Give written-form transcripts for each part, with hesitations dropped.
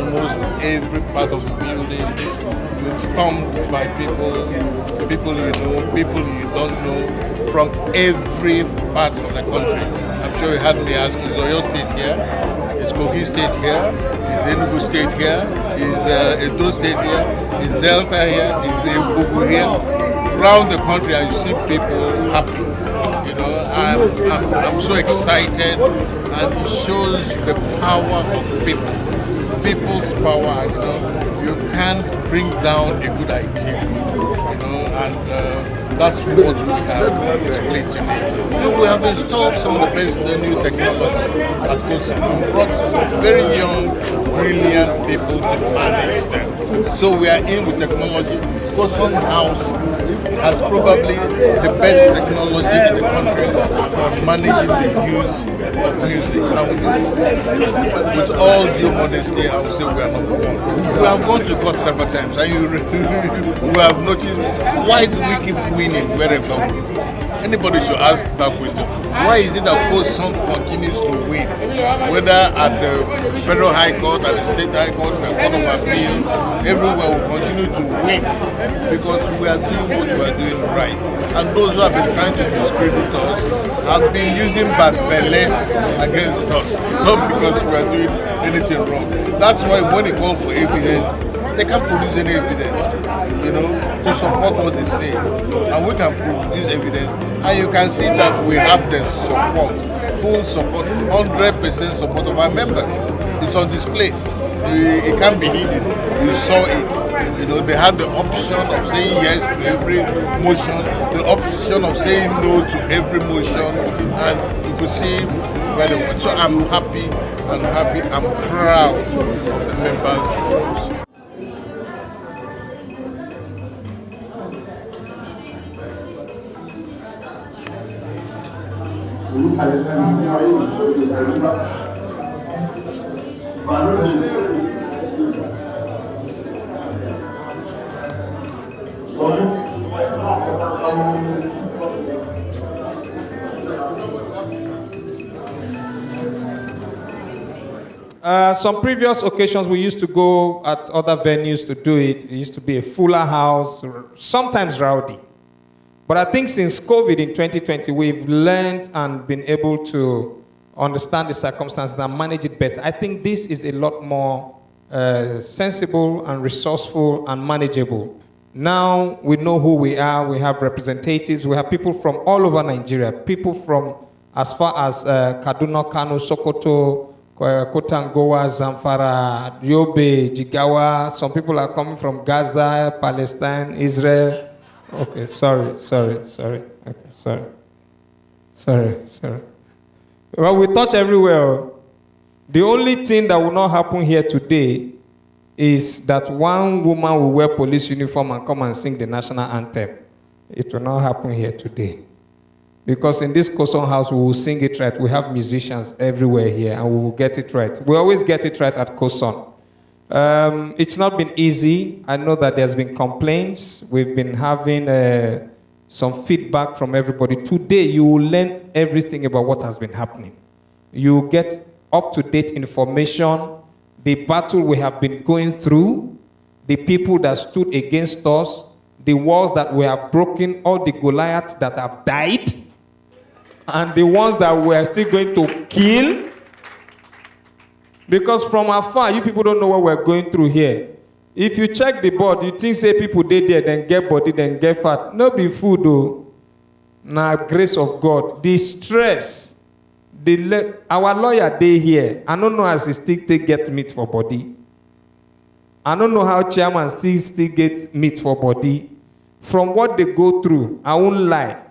almost every part of the building. We're stormed by people you know, people you don't know, from every part of the country. I'm sure you had me ask, is Oyo State here? Is Kogi State here? Is Enugu State here? Is Edo State here? Is Delta here? Is Ebugu here? Around the country, and you see people happy. You know, I'm so excited, and it shows the power of people, people's power. You know, you can't bring down a good idea. You know, and that's what we have displayed today. You know, we have installed some of the best new technology at Coson and brought very young, brilliant people to manage them. So we are in with technology. Coson House has probably the best technology in the country for managing the use of music. And with all due modesty, I would say we are number one. We have gone to court several times, and you have noticed, why do we keep winning wherever we go? Anybody should ask that question. Why is it that Coson continues to win? Whether at the federal high court, at the state high court, the court of appeal, everywhere we continue to win because we are doing what we are doing right. And those who have been trying to discredit us have been using bad belly against us, not because we are doing anything wrong. That's why when they call for evidence, they can't produce any evidence, you know, to support what they say. And we can produce evidence. And you can see that we have the support, full support, 100% support of our members. It's on display. It can't be hidden. You saw it. You know, they had the option of saying yes to every motion, the option of saying no to every motion, and you could see where they went. So I'm happy, I'm proud of the members. Some previous occasions we used to go at other venues to do it. It used to be a fuller house, sometimes rowdy. But I think since COVID in 2020, we've learned and been able to understand the circumstances and manage it better. I think this is a lot more sensible and resourceful and manageable. Now we know who we are. We have representatives. We have people from all over Nigeria, people from as far as Kaduna, Kano, Sokoto, Kotangoa, Zamfara, Yobe, Jigawa. Some people are coming from Gaza, Palestine, Israel. Okay, sorry. Okay, sorry. Well, we touch everywhere. The only thing that will not happen here today is that one woman will wear police uniform and come and sing the national anthem. It will not happen here today. Because in this Coson house, we will sing it right. We have musicians everywhere here, and we will get it right. We always get it right at Coson. It's not been easy. I know that there's been complaints. We've been having some feedback from everybody. Today, you will learn everything about what has been happening. You will get up-to-date information, the battle we have been going through, the people that stood against us, the walls that we have broken, all the Goliaths that have died, and the ones that we are still going to kill. Because from afar, you people don't know what we're going through here. If you check the board, you think say people dey there, then get body, then get fat. No be food though. Now grace of God. The stress, our lawyer dey here. I don't know as he still get meat for body. I don't know how chairman still get meat for body. From what they go through, I won't lie.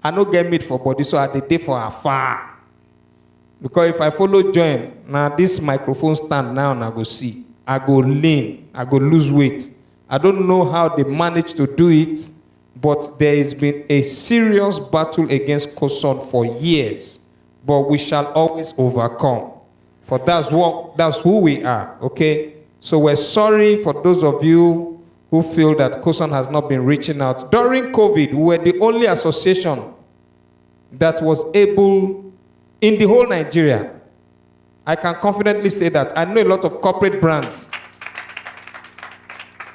I don't get meat for body, so I dey for afar. Because if I follow join, now this microphone stand now and I go see. I go lean, I go lose weight. I don't know how they managed to do it, but there has been a serious battle against Coson for years. But we shall always overcome. For that's who we are, okay? So we're sorry for those of you who feel that Coson has not been reaching out. During COVID, we were the only association that was able in the whole Nigeria. I can confidently say that. I know a lot of corporate brands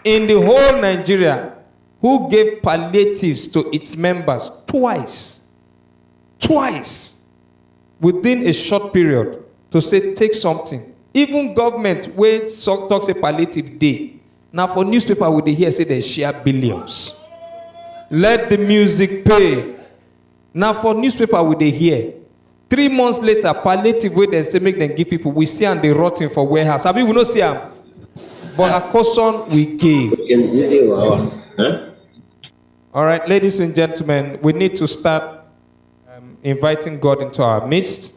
in the whole Nigeria who gave palliatives to its members twice, within a short period, to say, take something. Even government, where talks a palliative day, now for newspaper, would they hear say they share billions. Let the music pay. Now for newspaper, would they hear? 3 months later, palliative where they say make them give people, we see and they rotting for warehouse. I mean, we don't see them. But at Coson, we gave. All right, ladies and gentlemen, we need to start inviting God into our midst.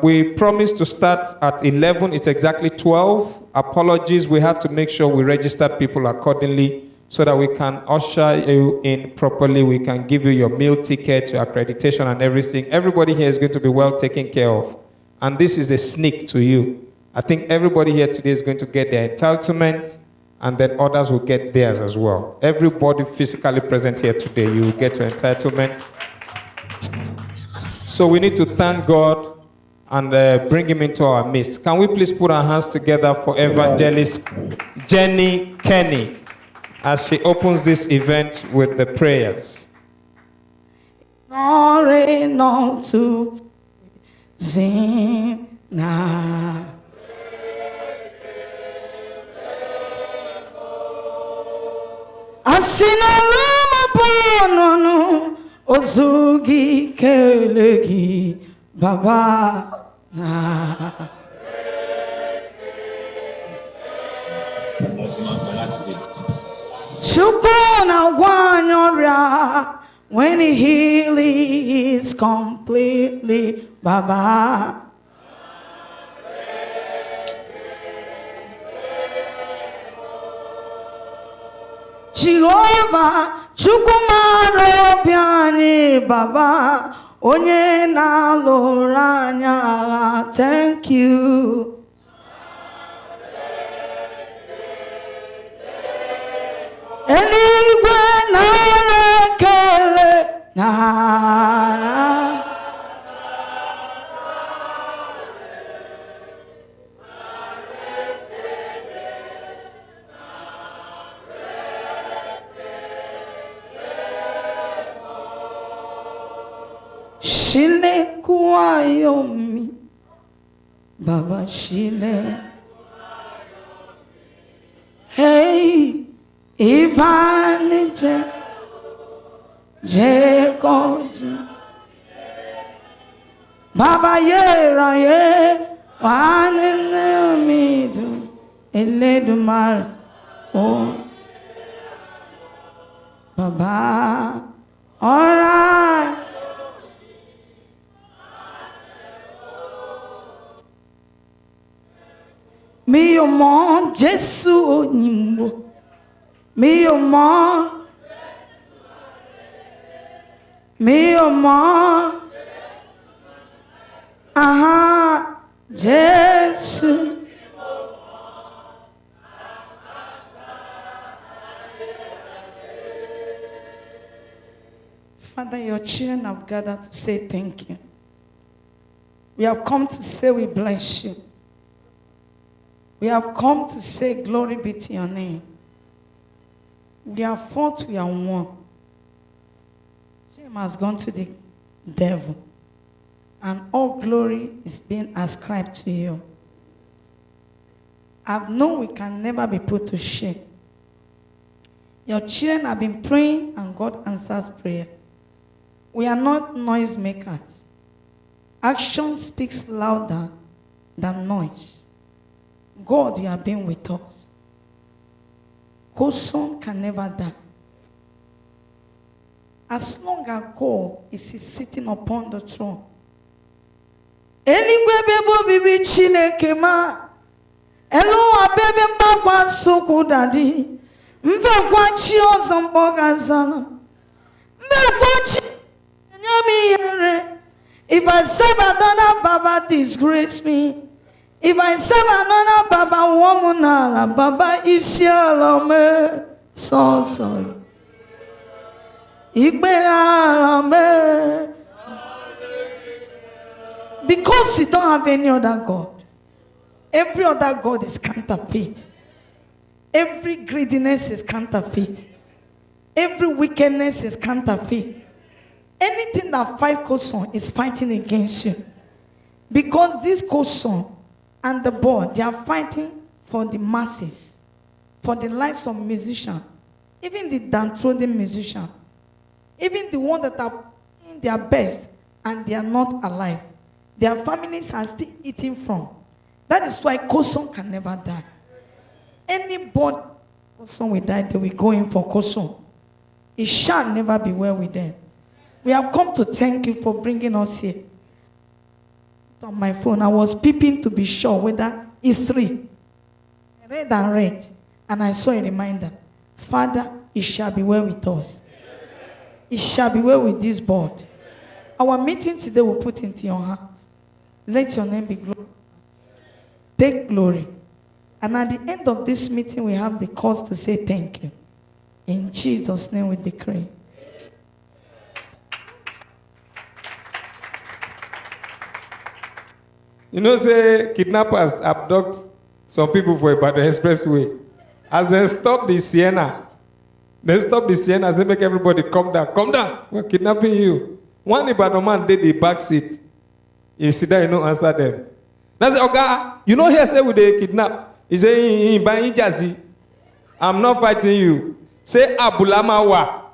We promised to start at 11. It's exactly 12. Apologies, we had to make sure we registered people accordingly so that we can usher you in properly. We can give you your meal ticket, your accreditation and everything. Everybody here is going to be well taken care of. And this is a sneak to you. I think everybody here today is going to get their entitlement, and then others will get theirs as well. Everybody physically present here today, you will get your entitlement. So we need to thank God and bring him into our midst. Can we please put our hands together for Evangelist Jenny Kenny as she opens this event with the prayers. Glory not to sing now. Asina rama pono ozugi kelegi baba na. Chukuna wanyoria when healing is completely baba. Jehovah chukumaro biani baba onye na loranya. Thank you. Eligwe na kele na. Shile kuayomi baba shile. Hey ibanije jekoji baba yera ye wanene midu eledumar oh baba. All right. Mi omo Jesu onyimbo. Mi omo. Mi omo. Aha, Jesu. Father, your children have gathered to say thank you. We have come to say we bless you. We have come to say glory be to your name. We are fought, we are won. Shame has gone to the devil. And all glory is being ascribed to you. I've known we can never be put to shame. Your children have been praying and God answers prayer. We are not noise makers. Action speaks louder than noise. God, you have been with us. Coson can never die. As long as God is sitting upon the throne. Eligwe bebo bibi Chineke ma. Elo abebe mbakwa soku dadi. Mvekwa chi ozo mboga zana. Mvekwa chi nyami yere. If I serve another Baba disgrace me. If I serve another Baba woman, Baba isialome so sorry. Because you don't have any other God. Every other god is counterfeit. Every greediness is counterfeit. Every wickedness is counterfeit. Anything that fights Coson is fighting against you. Because this Coson and the board, they are fighting for the masses, for the lives of musicians, even the downtrodden musicians, even the ones that are in their best and they are not alive. Their families are still eating from. That is why Coson can never die. Anybody Coson will die, they will go in for Coson. It shall never be well with them. We have come to thank you for bringing us here. On my phone, I was peeping to be sure whether it's 3. I read and read, and I saw a reminder. Father, it shall be well with us. It shall be well with this board. Our meeting today will put into your hands. Let your name be glorified. Take glory. And at the end of this meeting, we have the cause to say thank you. In Jesus' name we decree. You know, say kidnappers abduct some people for about the expressway. As they stop the Sienna, say make everybody come down, we're kidnapping you. One Ibadan man did the back seat. You see that, you don't answer them. That's say, okay, you know here say we they kidnap. He say, buying jazzy. I'm not fighting you. Say Abulama wa.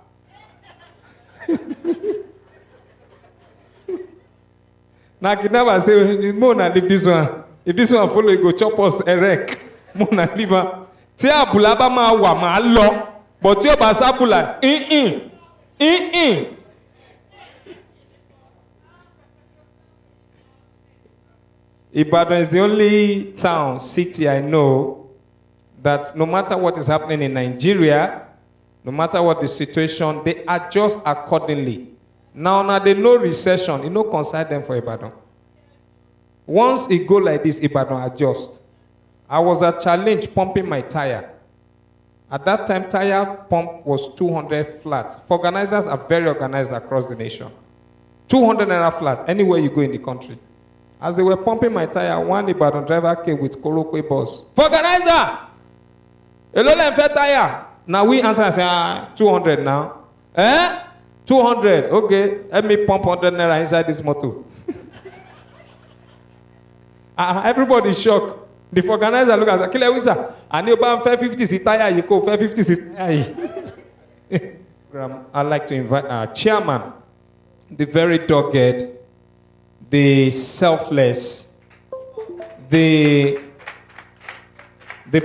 Now kidnapper say, Mona leave this one. If this one follow, you go chop us a wreck. Mona leave her. Say Abulaba ma wa ma lo. But you basabula. Ibadan is the only town, city I know that no matter what is happening in Nigeria, no matter what the situation, they adjust accordingly. Now they know recession, it no concern them for Ibadan. Once it go like this, Ibadan adjust. I was at challenge pumping my tire. At that time, tire pump was 200 flat. For organizers are very organized across the nation. 200 naira flat, anywhere you go in the country. As they were pumping my tire, one Ibadan driver came with Korokwe bus. For organizer! Hello, tire. Now we answer and say, 200 now. 200, okay. Let me pump 100 naira inside this motor. Everybody shocked. The organizer look at Kile Wisa. And you buy 50 seat tire, you go 50 seat tire. I'd like to invite our chairman, the very dogged, the selfless, the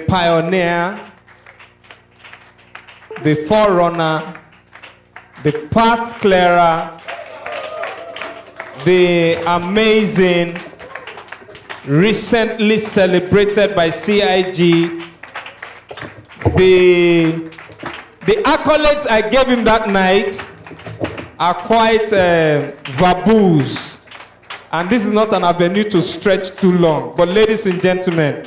pioneer, the forerunner, the path clearer, the amazing, recently celebrated by CIG, the accolades I gave him that night are quite verbose. And this is not an avenue to stretch too long. But ladies and gentlemen,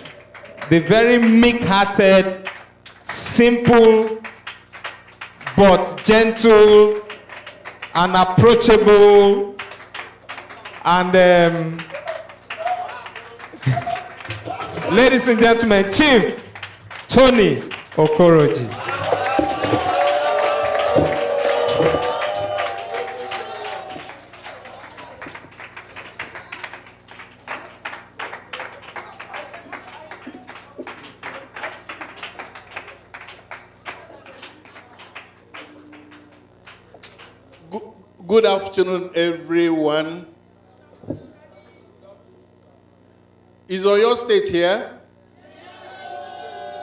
the very meek-hearted, simple, but gentle and approachable and ladies and gentlemen, Chief Tony Okoroji. Good afternoon, everyone. Is Oyo State here?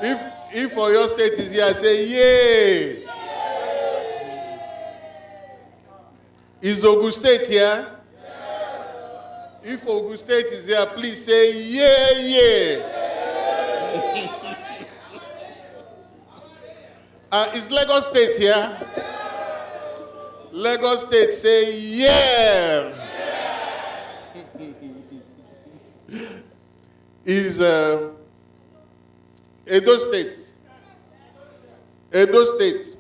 If Oyo State is here, say yay. Is Ogun State here? If Ogun State is here, please say yay. Is Lagos State here? Lagos State, say yeah. Is Edo State? Edo State.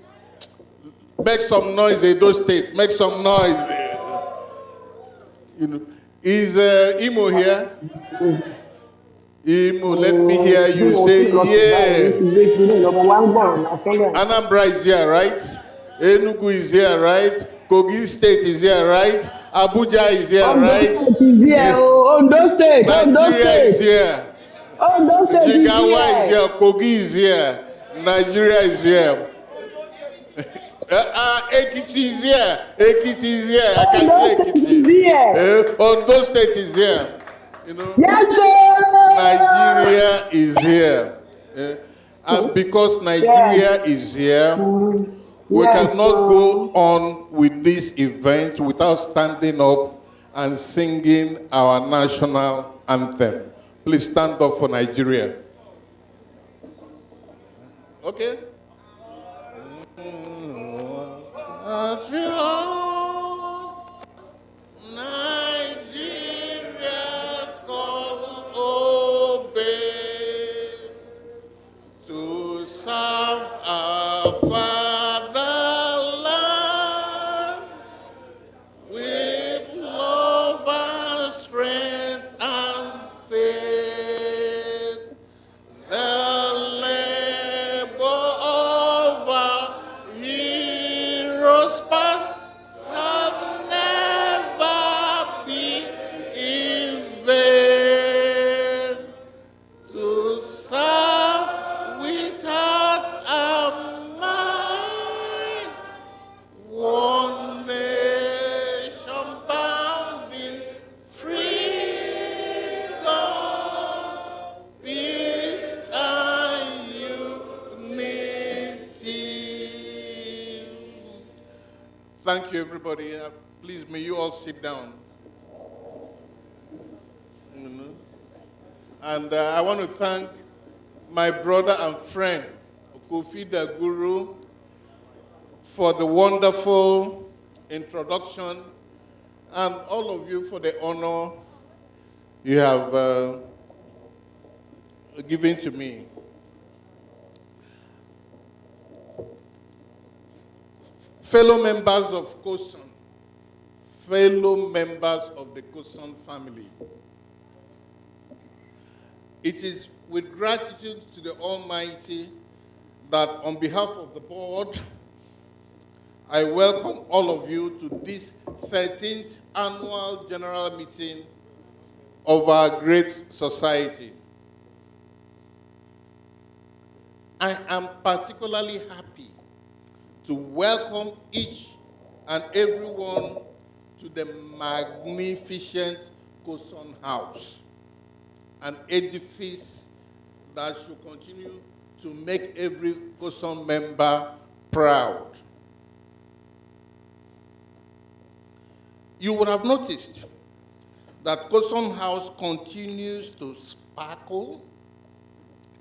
Make some noise, Edo State. Make some noise. You know. Is Imo here? Imo, let me hear you say yeah. Anambra is here, right? Enugu is here, right? Kogi State is here, right? Abuja is here, right? Ondo State, Nigeria is here. Ondo State is Jigawa is here. here. Kogi is here. Nigeria is here. Ekiti is here. Ekiti is here. I can see Ekiti. Ondo State is here. You know, Yes, sir. Nigeria is here. And because Nigeria is here, we cannot go on with this event without standing up and singing our national anthem. Please stand up for Nigeria. Okay? Nigeria's call obey to serve our fatherland with love and strength and faith. The labor of our heroes past shall never be in vain. To serve with hearts and mind, one nation bound in freedom, peace and unity. Thank you, everybody. Please, may you all sit down. And I want to thank my brother and friend, Kofi Daguru, for the wonderful introduction, and all of you for the honor you have given to me. Fellow members of Coson, fellow members of the Coson family, it is with gratitude to the Almighty that on behalf of the board, I welcome all of you to this 13th annual general meeting of our great society. I am particularly happy to welcome each and everyone to the magnificent Coson House, an edifice that should continue to make every Coson member proud. You would have noticed that Coson House continues to sparkle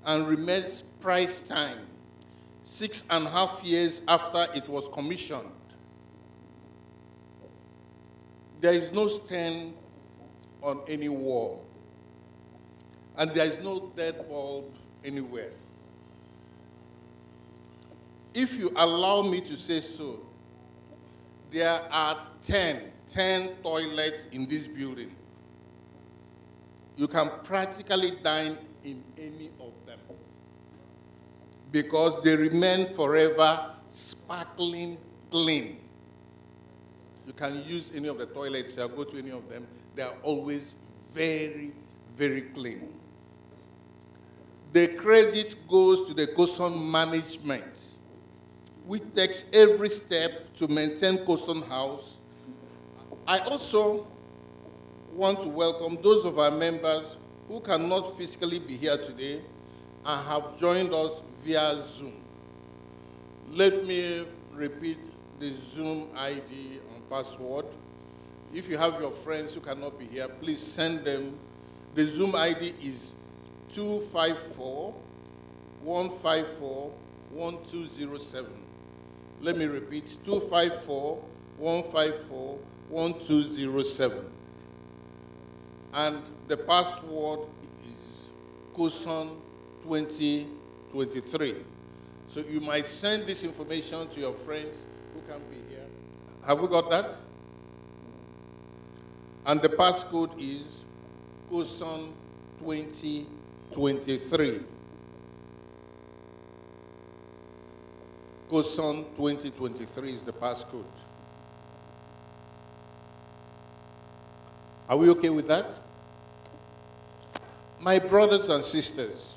and remains price time 6.5 years after it was commissioned. There is no stain on any wall, and there is no dead bulb anywhere. If you allow me to say so, there are 10 toilets in this building. You can practically dine in any of them because they remain forever sparkling clean. You can use any of the toilets, or go to any of them. They are always very, very clean. The credit goes to the Coson management, which takes every step to maintain Coson House. I also want to welcome those of our members who cannot physically be here today and have joined us via Zoom. Let me repeat the Zoom ID and password. If you have your friends who cannot be here, please send them. The Zoom ID is 254-154-1207. Let me repeat, 254-154-1207. And the password is Coson 2023. So you might send this information to your friends who can be here. Have we got that? And the passcode is Coson 2023. 2023. Coson 2023 is the passcode. Are we okay with that? My brothers and sisters,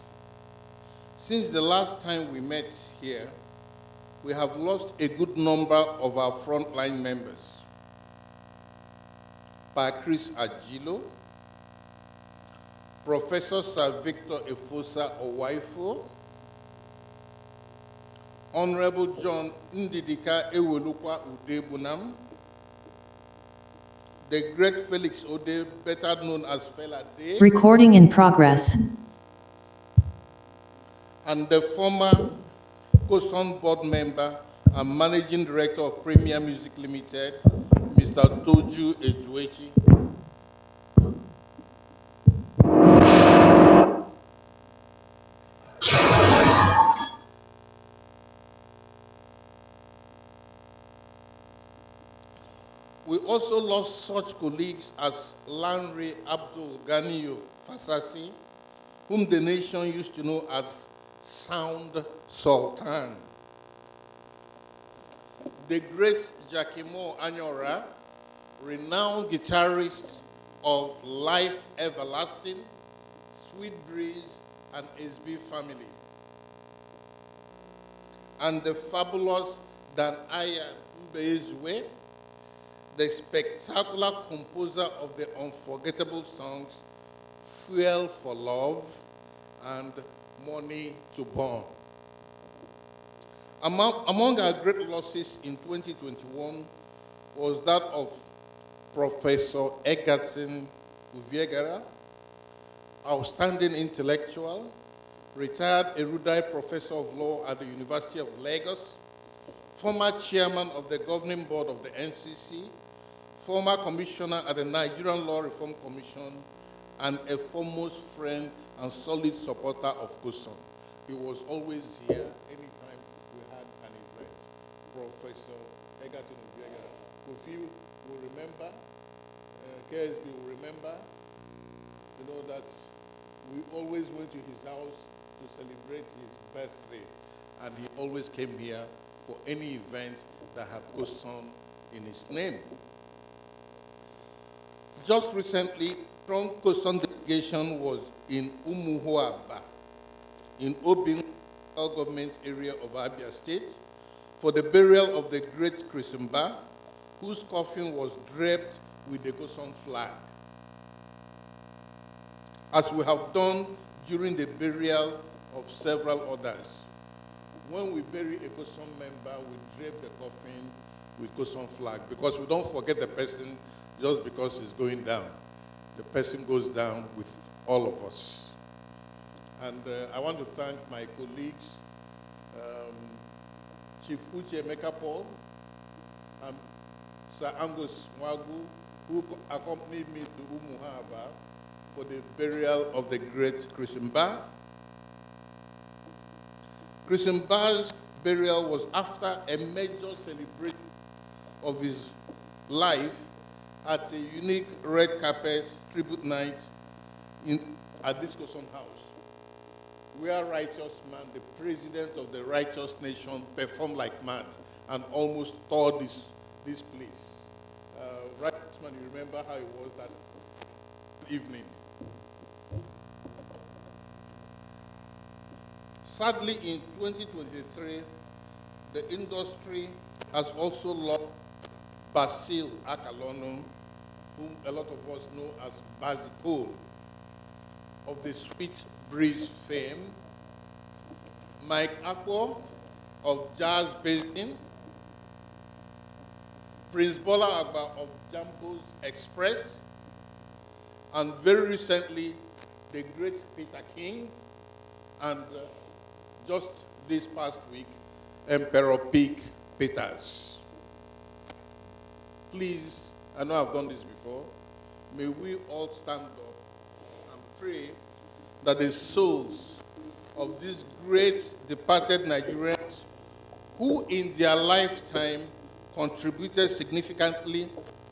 since the last time we met here, we have lost a good number of our frontline members. Pa Chris Agilo, Professor Sir Victor Efosa Owaifo, Honorable John Ndidika Ewolukwa Udebunam, the great Felix Ode, better known as Fela Day, Recording in progress. and the former Coson board member and managing director of Premier Music Limited, Mr. Toju Ejuechi. We also lost such colleagues as Lanre Abdul Ganiyo Fasasi, whom the nation used to know as Sound Sultan. The great Jakimo Anyora, renowned guitarist of Life Everlasting, Sweet Breeze, and SB Family. And the fabulous Dan Aya Mbeizwe, the spectacular composer of the unforgettable songs Fuel for Love and Money to Burn. Among our great losses in 2021 was that of Professor Egerton Uviegara, outstanding intellectual, retired erudite professor of law at the University of Lagos, former chairman of the governing board of the NCC, former commissioner at the Nigerian Law Reform Commission, and a foremost friend and solid supporter of Coson. He was always here anytime we had an event. Professor Egerton Uviegara. Kofi will remember, KSB will remember, that we always went to his house to celebrate his birthday, and he always came here for any event that had Coson in his name. Just recently, strong Coson delegation was in Umuhuaba, in Obin government area of Abia State, for the burial of the great Chrisimba, whose coffin was draped with the Coson flag. As we have done during the burial of several others. When we bury a Coson member, we drape the coffin with Coson flag, because we don't forget the person just because he's going down. The person goes down with all of us. And I want to thank my colleagues, Chief Uche Mekapol, and Sir Angus Mwagu, who accompanied me to Umuhaba for the burial of the great Chrisimba. Chrisimba's burial was after a major celebration of his life at a unique red carpet tribute night at this Coson house, where Righteous Man, the president of the righteous nation, performed like mad and almost tore this place. Righteous Man, you remember how it was that evening. Sadly, in 2023, the industry has also lost Basil Akalonum, whom a lot of us know as Bazikol, of the Sweet Breeze fame, Mike Akpo of Jazz Basin, Prince Bola Agba of Jambo's Express, and very recently, the great Peter King, and just this past week, Emperor Pig Peters. Please, I know I've done this before, may we all stand up and pray that the souls of these great departed Nigerians who in their lifetime contributed significantly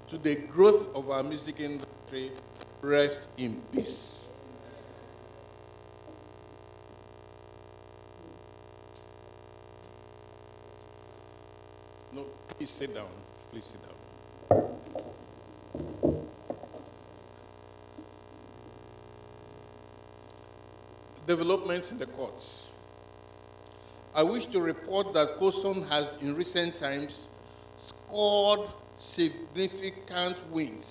to the growth of our music industry rest in peace. No, please sit down. Please sit down. Developments in the courts. I wish to report that Coson has in recent times scored significant wins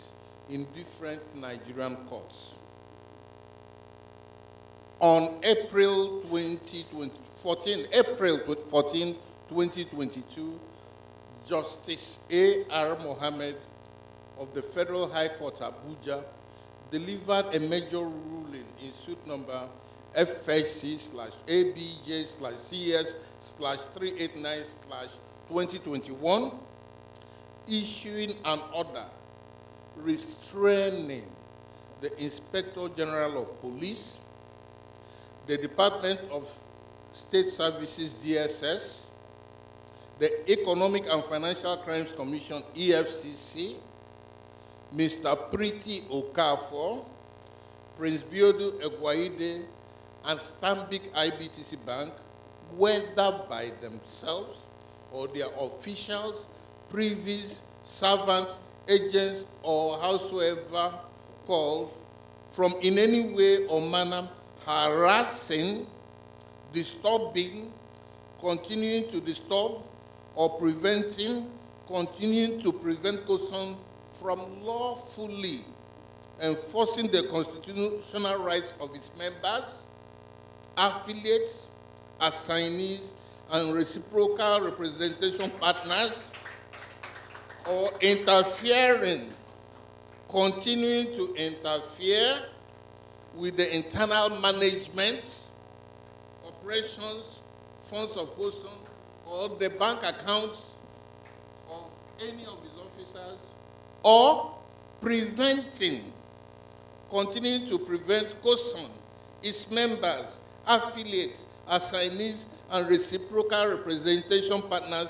in different Nigerian courts. On April 14, 2022, Justice A.R. Mohammed of the Federal High Court, Abuja, delivered a major ruling in suit number FHC/ABJ/CS/389/2021, issuing an order restraining the Inspector General of Police, the Department of State Services, DSS, the Economic and Financial Crimes Commission, EFCC, Mr. Priti Okafor, Prince Biodu Egwaide, and Stanbic IBTC Bank, whether by themselves or their officials, privies, servants, agents, or howsoever called, from in any way or manner harassing, disturbing, continuing to disturb, or continuing to prevent Coson from lawfully enforcing the constitutional rights of its members, affiliates, assignees, and reciprocal representation partners, or continuing to interfere with the internal management, operations, funds of Coson, or the bank accounts of any of his officers, or continuing to prevent Coson, its members, affiliates, assignees, and reciprocal representation partners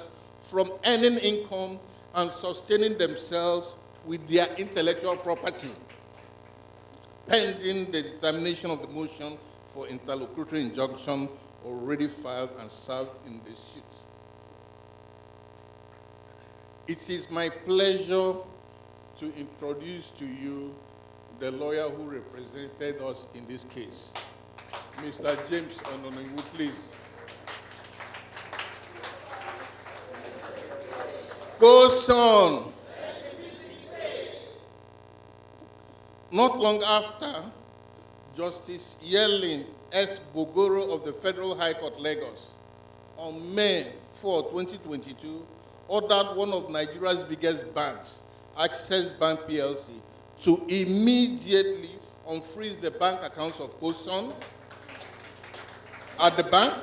from earning income and sustaining themselves with their intellectual property, pending the determination of the motion for interlocutory injunction already filed and served in the suit. It is my pleasure to introduce to you the lawyer who represented us in this case, Mr. James Ononiwu, please. Coson. Not long after, Justice Yelin S. Bogoro of the Federal High Court, Lagos, on May 4, 2022, ordered one of Nigeria's biggest banks, Access Bank PLC, to immediately unfreeze the bank accounts of Coson at the bank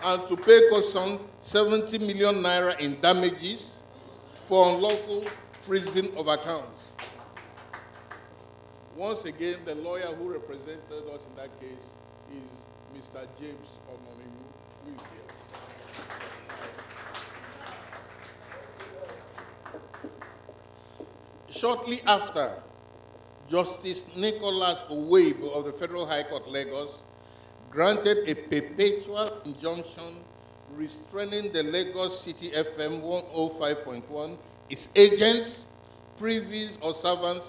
and to pay Coson 70 million naira in damages for unlawful freezing of accounts. Once again, the lawyer who represented us in that case is Mr. James Ononiwu, who is here. Shortly after, Justice Nicholas Oweibo of the Federal High Court, Lagos, granted a perpetual injunction restraining the Lagos City FM 105.1, its agents, privies, or servants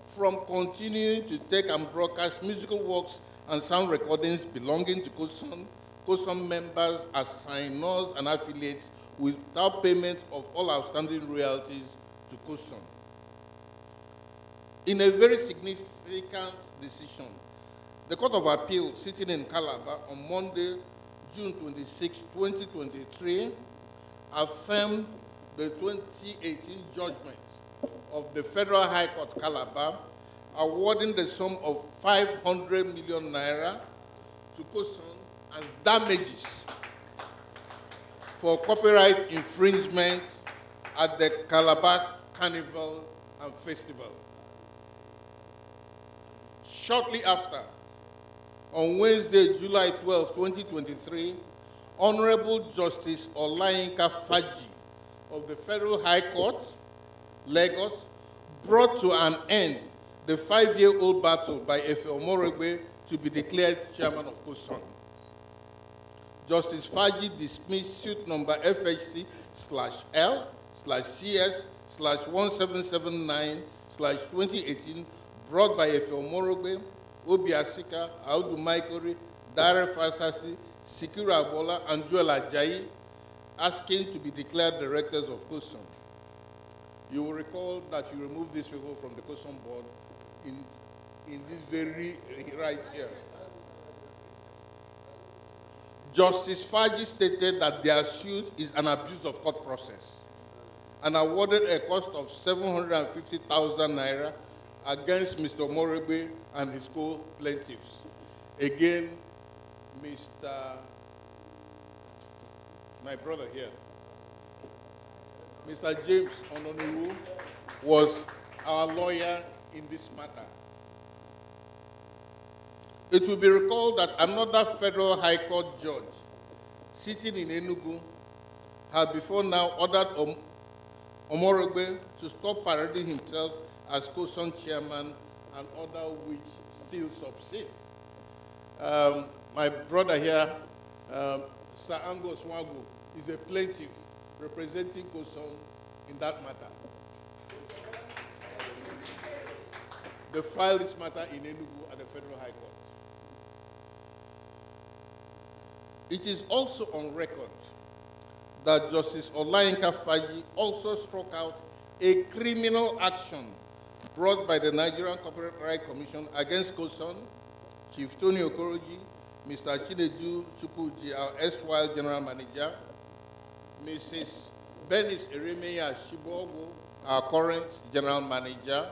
from continuing to take and broadcast musical works and sound recordings belonging to Coson members, assignors, and affiliates without payment of all outstanding royalties to Coson. In a very significant decision, the Court of Appeal sitting in Calabar on Monday, June 26, 2023, affirmed the 2018 judgment of the Federal High Court, Calabar, awarding the sum of 500 million naira to Coson as damages for copyright infringement at the Calabar Carnival and Festival. Shortly after, on Wednesday, July 12, 2023, Honorable Justice Olayinka Faji of the Federal High Court, Lagos, brought to an end the 5-year-old battle by Efe Omoregbe to be declared chairman of Coson. Justice Faji dismissed suit number FHC/L/CS/1779/2018 brought by Efe Omorogbe, Obi Asika, Audu Maikori, Dare Fasasi, Sikiru Agbola, and Joel Ajayi, asking to be declared directors of Coson. You will recall that you removed these people from the Coson board in this very right here. Justice Faji stated that their suit is an abuse of court process and awarded a cost of 750,000 naira against Mr. Omorogbe and his co-plaintiffs. Again, my brother here, Mr. James Ononuru, was our lawyer in this matter. It will be recalled that another federal high court judge sitting in Enugu had before now ordered Omorogbe to stop parading himself as Coson chairman, and order which still subsists. My brother here, Sir Angus Wago, is a plaintiff representing Coson in that matter. They filed this matter in Enugu at the Federal High Court. It is also on record that Justice Olayinka Faji also struck out a criminal action brought by the Nigerian Corporate Rights Commission against Coson, Chief Tony Okoroji, Mr. Chinedu Chukwuji, our erstwhile general manager, Mrs. Benis Eremeya Shibogo, our current general manager,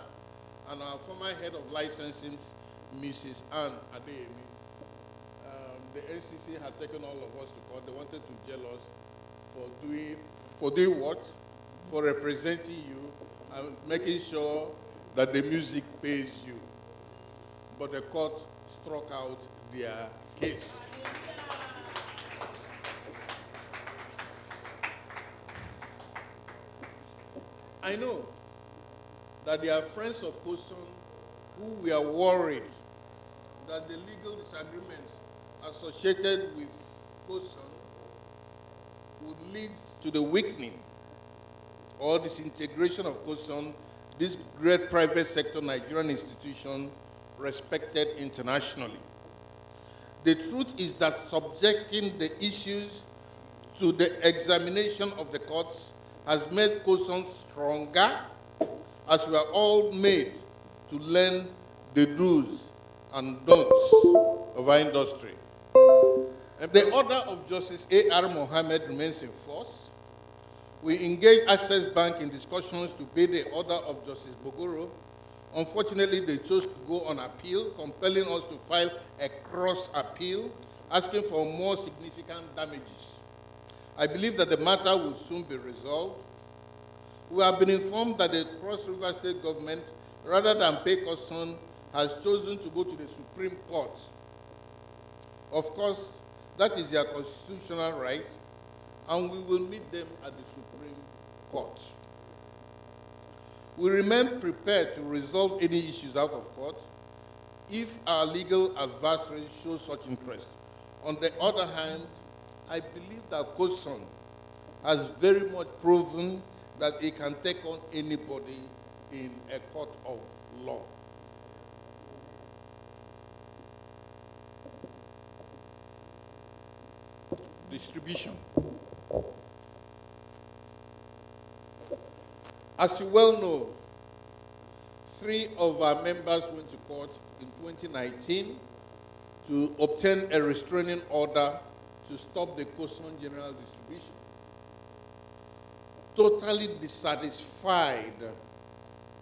and our former head of licensing, Mrs. Anne Adeyemi. The NCC had taken all of us to court. They wanted to jail us for doing what? For representing you and making sure that the music pays you. But the court struck out their case. I know that there are friends of Coson who were worried that the legal disagreements associated with Coson would lead to the weakening or disintegration of Coson, this great private sector Nigerian institution respected internationally. The truth is that subjecting the issues to the examination of the courts has made Coson stronger, as we are all made to learn the do's and don'ts of our industry. And the order of Justice A.R. Mohammed remains in force. We engaged Access Bank in discussions to pay the order of Justice Bogoro. Unfortunately, they chose to go on appeal, compelling us to file a cross appeal, asking for more significant damages. I believe that the matter will soon be resolved. We have been informed that the Cross River State government, rather than pay Coson, has chosen to go to the Supreme Court. Of course, that is their constitutional right, and we will meet them at the Supreme Court. We remain prepared to resolve any issues out of court if our legal adversaries show such interest. On the other hand, I believe that Coson has very much proven that it can take on anybody in a court of law. Distribution. As you well know, 3 of our members went to court in 2019 to obtain a restraining order to stop the Coson general distribution. Totally dissatisfied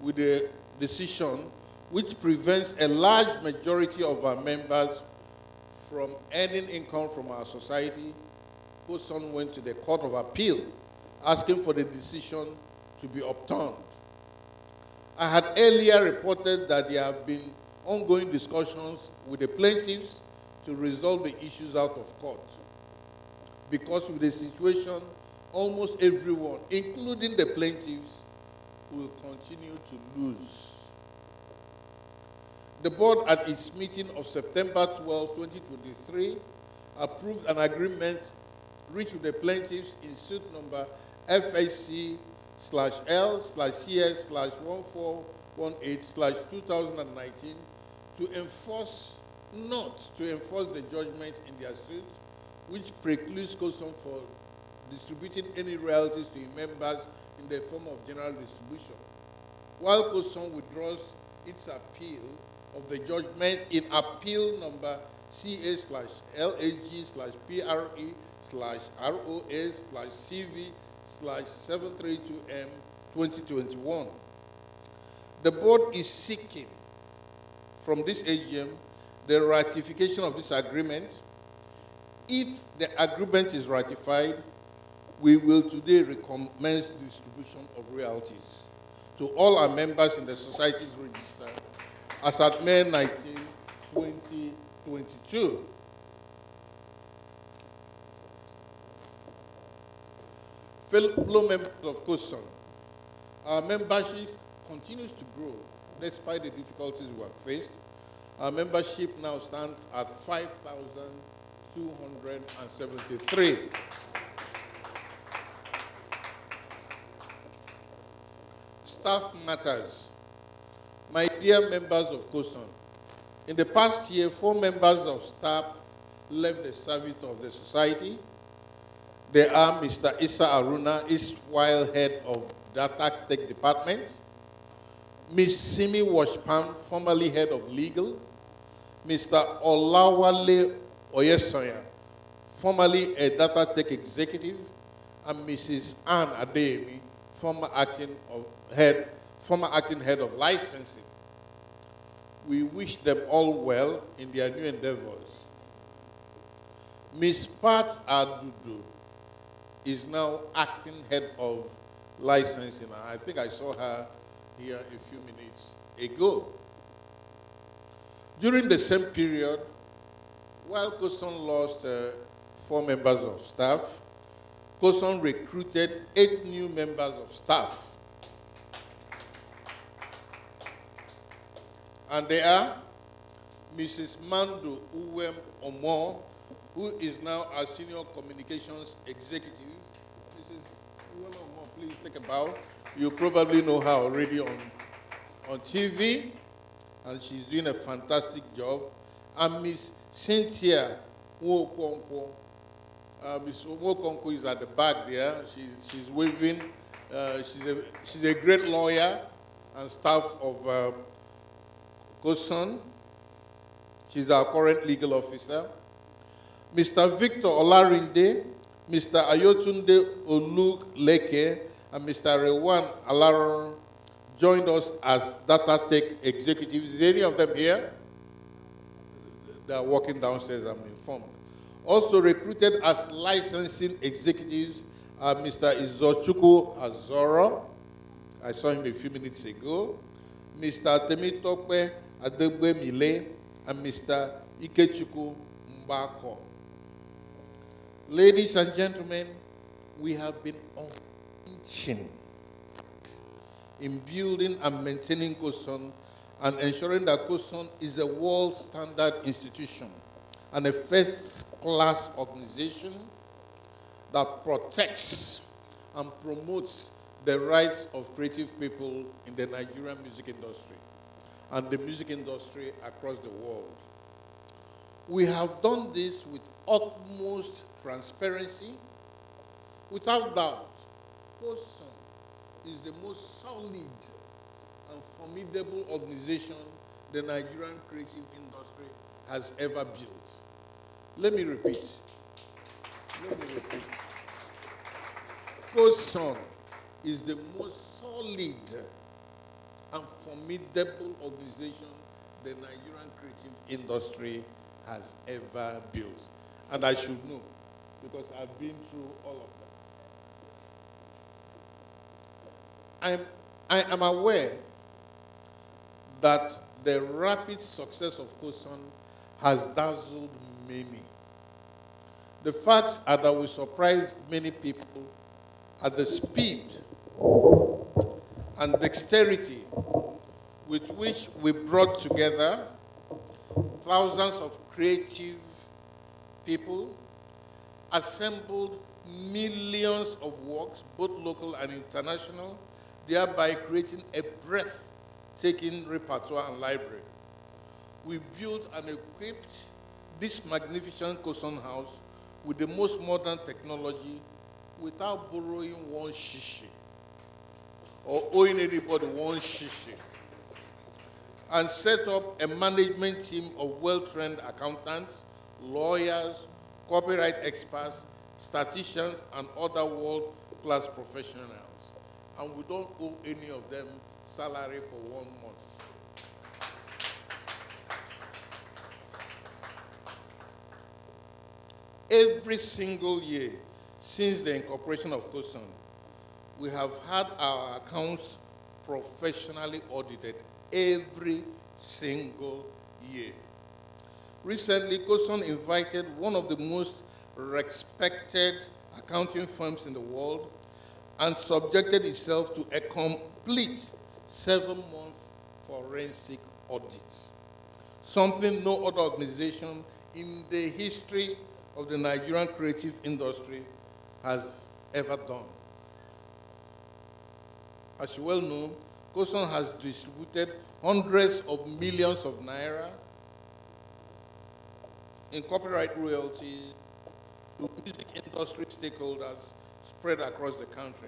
with the decision, which prevents a large majority of our members from earning income from our society, Coson went to the Court of Appeal asking for the decision to be upturned. I had earlier reported that there have been ongoing discussions with the plaintiffs to resolve the issues out of court. Because with the situation, almost everyone, including the plaintiffs, will continue to lose. The board at its meeting of September 12, 2023, approved an agreement reached with the plaintiffs in suit number FAC/L/CS/1418/2019 to enforce the judgment in their suit, which precludes Coson for distributing any royalties to members in the form of general distribution, while Coson withdraws its appeal of the judgment in appeal number CA/LAG/PRE/ROS/CV/732M 2021. The board is seeking from this AGM the ratification of this agreement. If the agreement is ratified, we will today recommence distribution of royalties to all our members in the society's register as at May 19, 2022. Fellow members of Coson, our membership continues to grow despite the difficulties we have faced. Our membership now stands at 5,273. Staff matters. My dear members of Coson, in the past year, 4 members of staff left the service of the society. They are Mr. Issa Aruna, Eastwhile Head of Data Tech Department, Ms. Simi Washpam, formerly Head of Legal, Mr. Olawale Oyesoya, formerly a Data Tech Executive, and Mrs. Anne Ademi, former acting head of licensing. We wish them all well in their new endeavors. Ms. Pat Adudu is now acting head of licensing. I think I saw her here a few minutes ago. During the same period, while Coson lost 4 members of staff, Coson recruited 8 new members of staff. And they are Mrs. Mando Uwem Omo, who is now our Senior Communications Executive. Mrs. Uwem Omo, please take a bow. You probably know her already on TV, and she's doing a fantastic job. And Miss Cynthia Wokonkwo. Miss Wokonkwo is at the back there. She's waving. She's a great lawyer and staff of Coson. She's our current legal officer. Mr. Victor Olarinde, Mr. Ayotunde Olugleke, and Mr. Rewan Alaron joined us as Data Tech executives. Is any of them here? They are walking downstairs, I'm informed. Also recruited as licensing executives are Mr. Izochukwu Azoro. I saw him a few minutes ago. Mr. Temitope Adegbe Mile and Mr. Ikechukwu Mbako. Ladies and gentlemen, we have been unflinching in building and maintaining Coson and ensuring that Coson is a world standard institution and a first-class organization that protects and promotes the rights of creative people in the Nigerian music industry and the music industry across the world. We have done this with utmost transparency. Without doubt, Coson is the most solid and formidable organization the Nigerian creative industry has ever built. Let me repeat. Coson is the most solid and formidable organization the Nigerian creative industry has ever built. And I should know, because I've been through all of them. I am aware that the rapid success of Coson has dazzled many. The facts are that we surprised many people at the speed and dexterity with which we brought together thousands of creative people, assembled millions of works, both local and international, thereby creating a breathtaking repertoire and library. We built and equipped this magnificent Coson house with the most modern technology without borrowing one shishi or owing anybody one shishi, and set up a management team of well-trained accountants, lawyers, copyright experts, statisticians, and other world-class professionals. And we don't owe any of them salary for 1 month. Every single year since the incorporation of Coson, we have had our accounts professionally audited every single year. Recently, Coson invited one of the most respected accounting firms in the world and subjected itself to a complete 7-month forensic audit, something no other organization in the history of the Nigerian creative industry has ever done. As you well know, Coson has distributed hundreds of millions of naira in copyright royalties to music industry stakeholders spread across the country.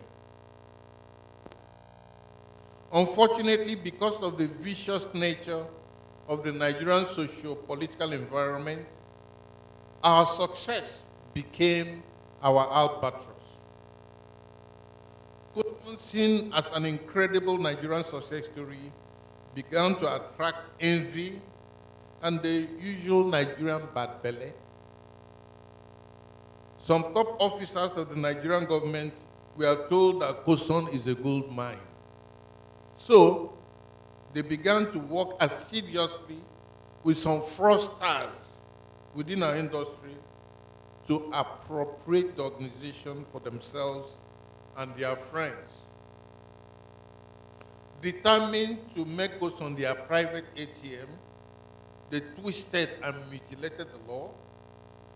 Unfortunately, because of the vicious nature of the Nigerian socio-political environment, our success became our albatross. Coson, seen as an incredible Nigerian success story, began to attract envy and the usual Nigerian bad belly. Some top officers of the Nigerian government were told that Coson is a gold mine. So they began to work assiduously with some fraudsters within our industry to appropriate the organization for themselves and their friends. Determined to make Coson their private ATM, they twisted and mutilated the law,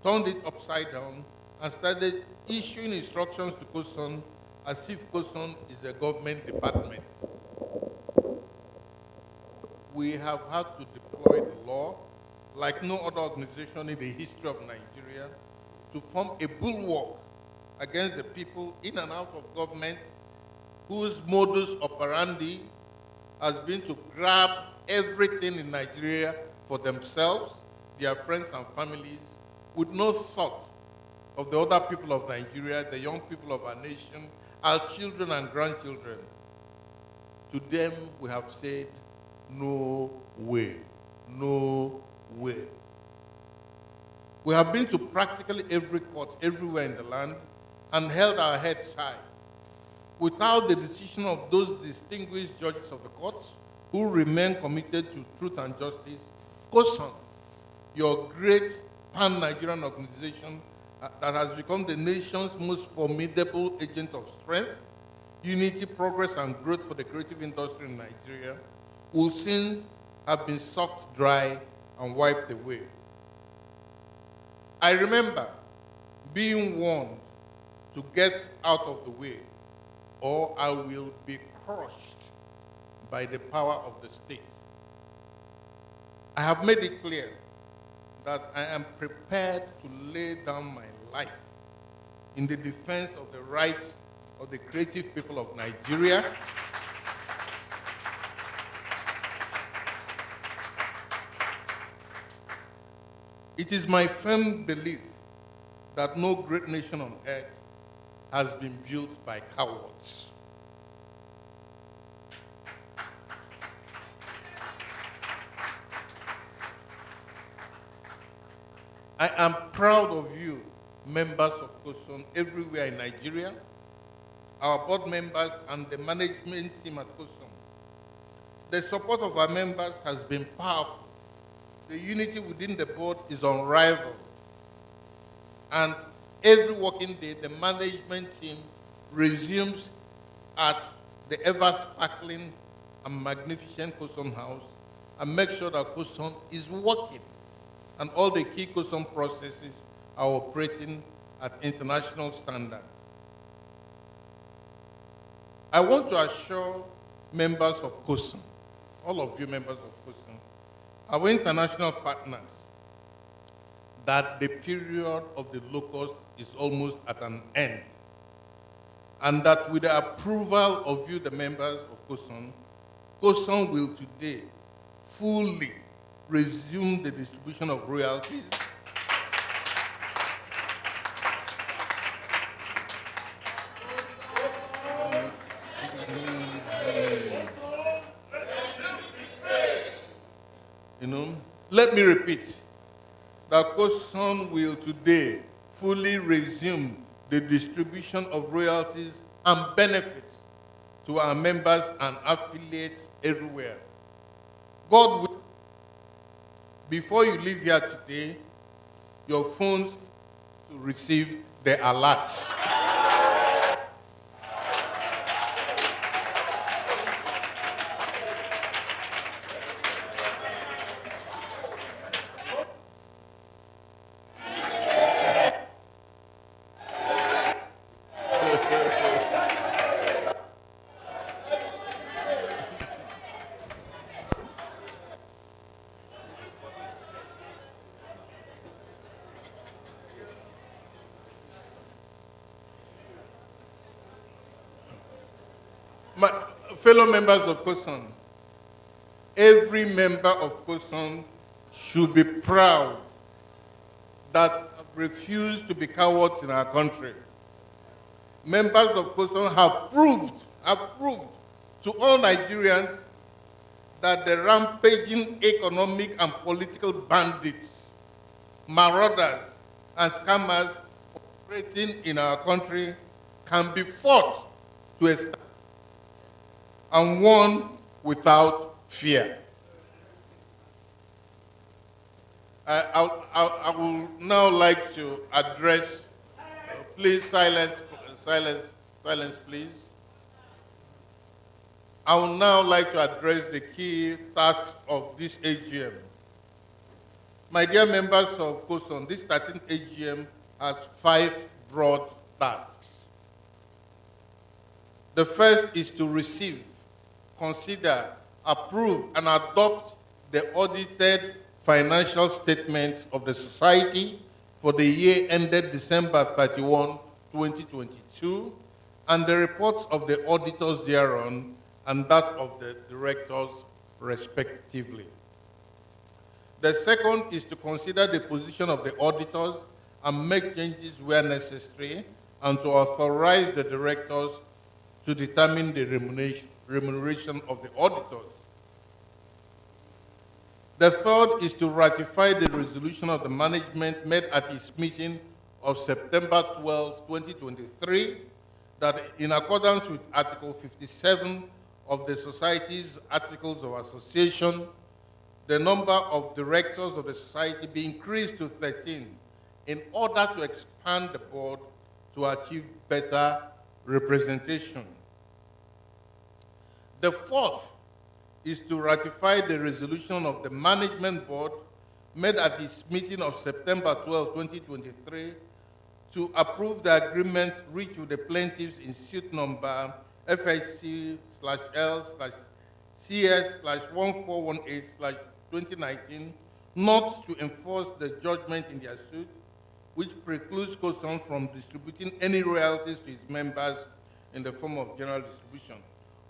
turned it upside down, and started issuing instructions to Coson as if Coson is a government department. We have had to deploy the law like no other organization in the history of Nigeria to form a bulwark against the people in and out of government whose modus operandi has been to grab everything in Nigeria for themselves, their friends and families, with no thought of the other people of Nigeria, the young people of our nation, our children and grandchildren. To them, we have said, no way, no way. We have been to practically every court everywhere in the land and held our heads high. Without the decision of those distinguished judges of the courts who remain committed to truth and justice, Coson, your great pan-Nigerian organization that has become the nation's most formidable agent of strength, unity, progress, and growth for the creative industry in Nigeria, will soon have been sucked dry and wiped away. I remember being warned to get out of the way, or I will be crushed by the power of the state. I have made it clear that I am prepared to lay down my life in the defense of the rights of the creative people of Nigeria, It is my firm belief that no great nation on earth has been built by cowards. I am proud of you, members of Coson everywhere in Nigeria, our board members and the management team at Coson. The support of our members has been powerful. The unity within the board is unrivaled. And every working day, the management team resumes at the ever-sparkling and magnificent Coson House and makes sure that Coson is working and all the key Coson processes are operating at international standards. I want to assure members of Coson, all of you members of Coson, our international partners, that the period of the locust is almost at an end, and that with the approval of you, the members of Coson, Coson will today fully resume the distribution of royalties Let me repeat that Coson will today fully resume the distribution of royalties and benefits to our members and affiliates everywhere. God will, before you leave here today, your phones to receive the alerts. My fellow members of Coson, every member of Coson should be proud that have refused to be cowards in our country. Members of Coson have proved to all Nigerians that the rampaging economic and political bandits, marauders, and scammers operating in our country can be fought to establish and won without fear. I would now like to address, please silence, please. I would now like to address the key tasks of this AGM. My dear members of Coson, this 13th AGM has 5 broad tasks. The first is to receive, consider, approve, and adopt the audited financial statements of the Society for the year ended December 31, 2022, and the reports of the auditors thereon, and that of the directors, respectively. The second is to consider the position of the auditors and make changes where necessary, and to authorize the directors to determine the remuneration of the auditors. The third is to ratify the resolution of the management made at its meeting of September 12, 2023, that in accordance with Article 57 of the Society's Articles of Association, the number of directors of the Society be increased to 13 in order to expand the board to achieve better representation. The fourth is to ratify the resolution of the Management Board made at its meeting of September 12, 2023, to approve the agreement reached with the plaintiffs in suit number FIC/L/CS/1418/2019 not to enforce the judgment in their suit, which precludes Coson from distributing any royalties to its members in the form of general distribution,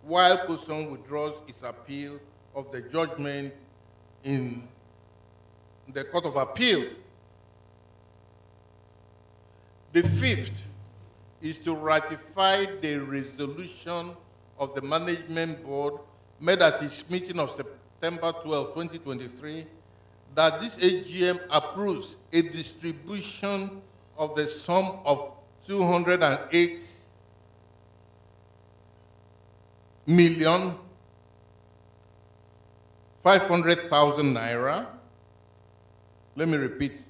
while Coson withdraws its appeal of the judgment in the Court of Appeal. The fifth is to ratify the resolution of the Management Board made at its meeting of September 12, 2023, that this AGM approves a distribution of the sum of 208,500,000 naira. Let me repeat,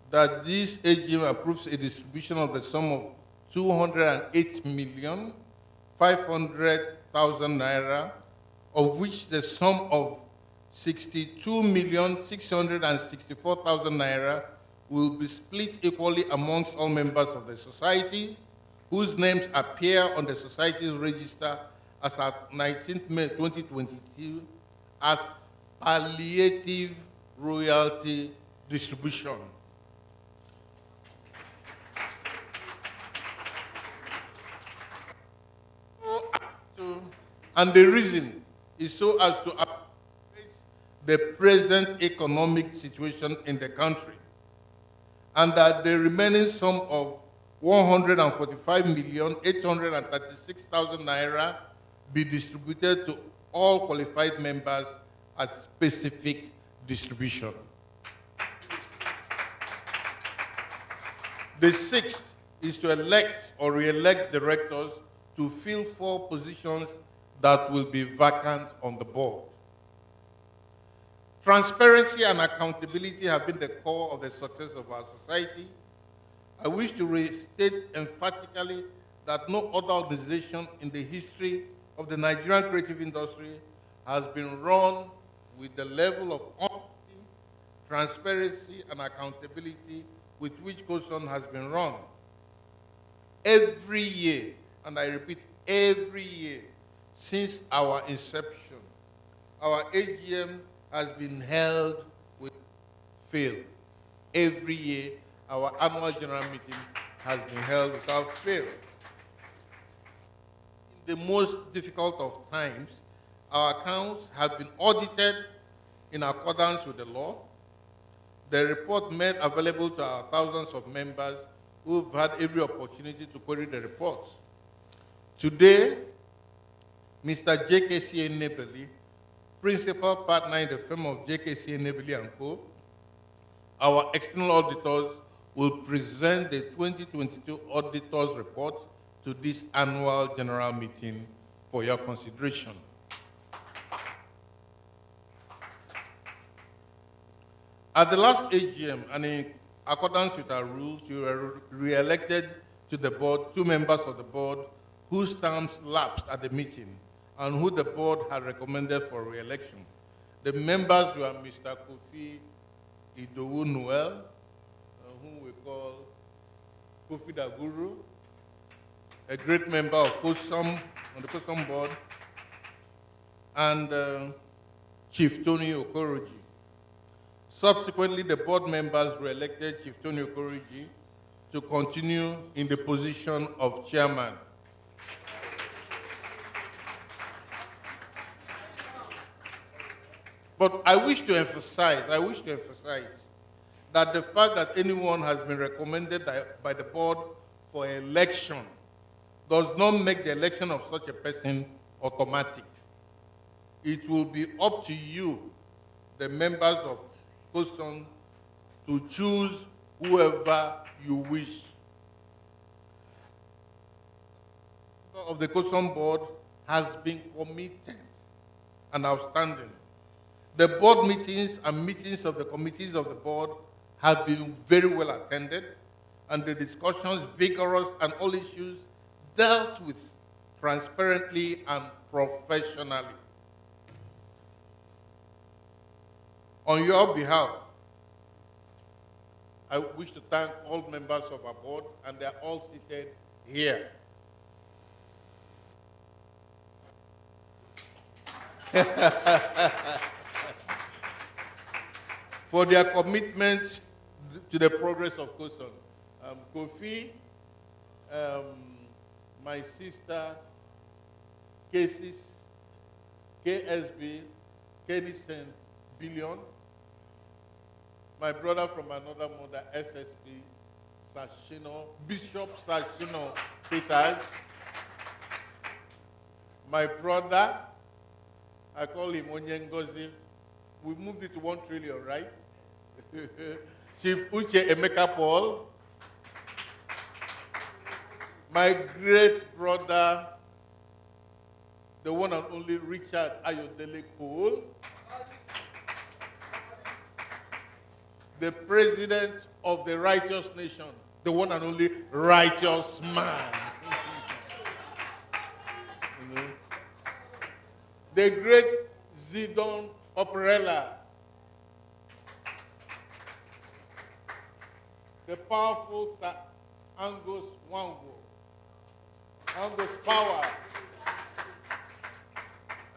that this AGM approves a distribution of the sum of 208,500,000 naira, of which the sum of 62,664,000 naira will be split equally amongst all members of the society whose names appear on the society's register as at 19th May 2022 as palliative royalty distribution. And the reason is so as to address the present economic situation in the country, and that the remaining sum of 145,836,000 naira be distributed to all qualified members as specific distribution. The sixth is to elect or re-elect directors to fill 4 positions that will be vacant on the board. Transparency and accountability have been the core of the success of our society. I wish to restate emphatically that no other organization in the history of the Nigerian creative industry has been run with the level of honesty, transparency, and accountability with which Coson has been run. Every year, and I repeat, every year since our inception, our AGM has been held with fail. Every year, our annual general meeting has been held without fail. In the most difficult of times, our accounts have been audited in accordance with the law. The report made available to our thousands of members who've had every opportunity to query the reports. Today, Mr. JKC Nebeli, principal partner in the firm of JKC Nebeli & Co., our external auditors, will present the 2022 auditors report to this annual general meeting for your consideration. At the last AGM, and in accordance with our rules, you were re-elected to the board 2 members of the board whose terms lapsed at the meeting and who the board had recommended for re-election. The members were Mr. Kofi Idowu Noel, whom we call Kofi Daguru, a great member of Coson, on the Coson board, and Chief Tony Okoroji. Subsequently, the board members re-elected Chief Tony Okoroji to continue in the position of chairman. But I wish to emphasize that the fact that anyone has been recommended by the board for election does not make the election of such a person automatic. It will be up to you, the members of Coson, to choose whoever you wish. Of the Coson board has been committed and outstanding. The board meetings and meetings of the committees of the board have been very well attended, and the discussions vigorous and all issues dealt with transparently and professionally. On your behalf, I wish to thank all members of our board, and they're all seated here. For their commitment to the progress of Coson. Kofi, my sister, KSB, Kenny St. Billion, my brother from another mother, SSB, Sashino, Bishop Sashino Peters, my brother, I call him Onyengozi. We moved it to 1 trillion, right? Chief Uche Emeka Paul, my great brother, the one and only Richard Ayodele Cole, the president of the righteous nation, the one and only righteous man. The great Zidon Operella, the powerful Sir Angus Wango, Angus Power,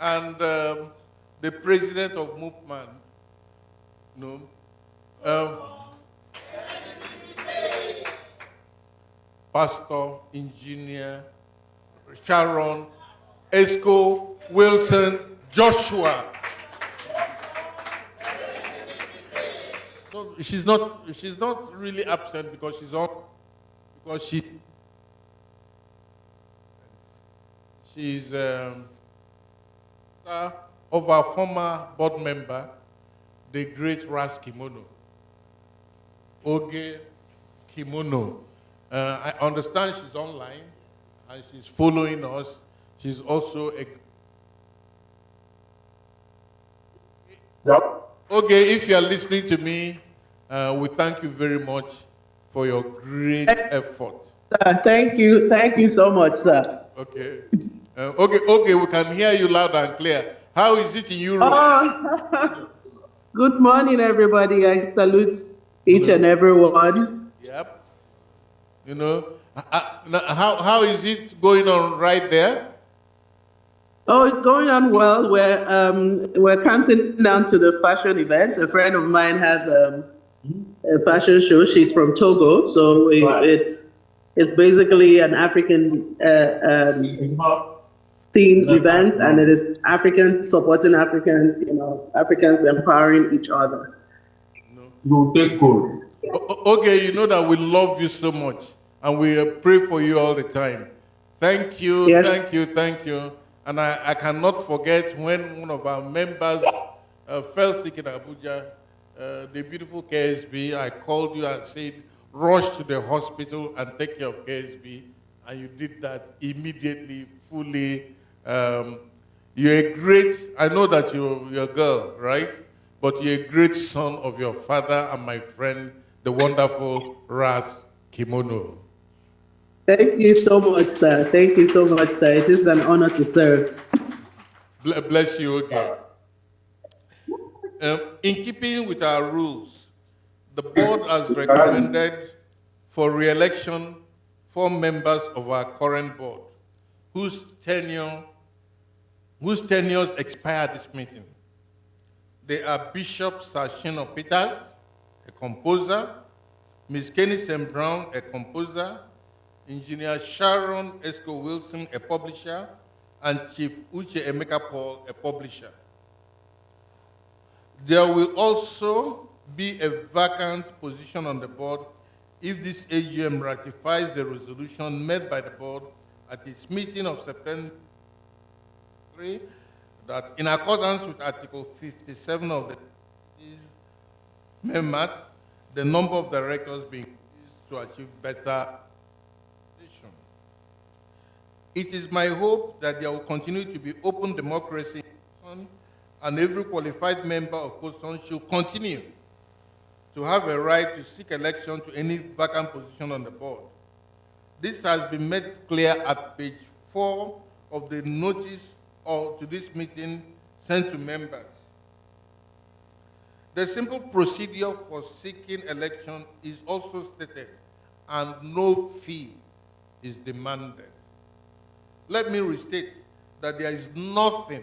and the president of Movement, Pastor Engineer Sharon Esco Wilson Joshua. So she's not really absent because she's of our former board member, the great Ras Kimono, Oge Kimono. I understand she's online and she's following us. She's also a... Okay, if you are listening to me, we thank you very much for your great effort. Thank you so much, sir. Okay. Okay, we can hear you loud and clear. How is it in Europe? Good morning, everybody. I salute each and every one. Yep. How is it going on right there? Oh, it's going on well. We're counting down to the fashion event. A friend of mine has a fashion show. She's from Togo, so it's basically an African themed event, and it is Africans supporting Africans, Africans empowering each other. Okay, you know that we love you so much, and we pray for you all the time. Thank you, yes. Thank you. And I cannot forget when one of our members fell sick in Abuja, the beautiful KSB, I called you and said, rush to the hospital and take care of KSB. And you did that immediately, fully. You're a great, I know that you're a girl, right? But you're a great son of your father and my friend, the wonderful Ras Kimono. Thank you so much, sir. Thank you so much, sir. It is an honor to serve. Bless you again. In keeping with our rules, the board has recommended for re-election 4 members of our current board whose tenures expire this meeting. They are Bishop Sashino Peters, a composer, Ms. Kenny Brown, a composer, Engineer Sharon Esco Wilson, a publisher, and Chief Uche Emeka Paul, a publisher. There will also be a vacant position on the board if this AGM ratifies the resolution made by the board at its meeting of September 3, that in accordance with Article 57 of the MEMAT, the number of directors being increased to achieve better. It is my hope that there will continue to be open democracy and every qualified member of Coson should continue to have a right to seek election to any vacant position on the board. This has been made clear at page 4 of the notice to this meeting sent to members. The simple procedure for seeking election is also stated, and no fee is demanded. Let me restate that there is nothing,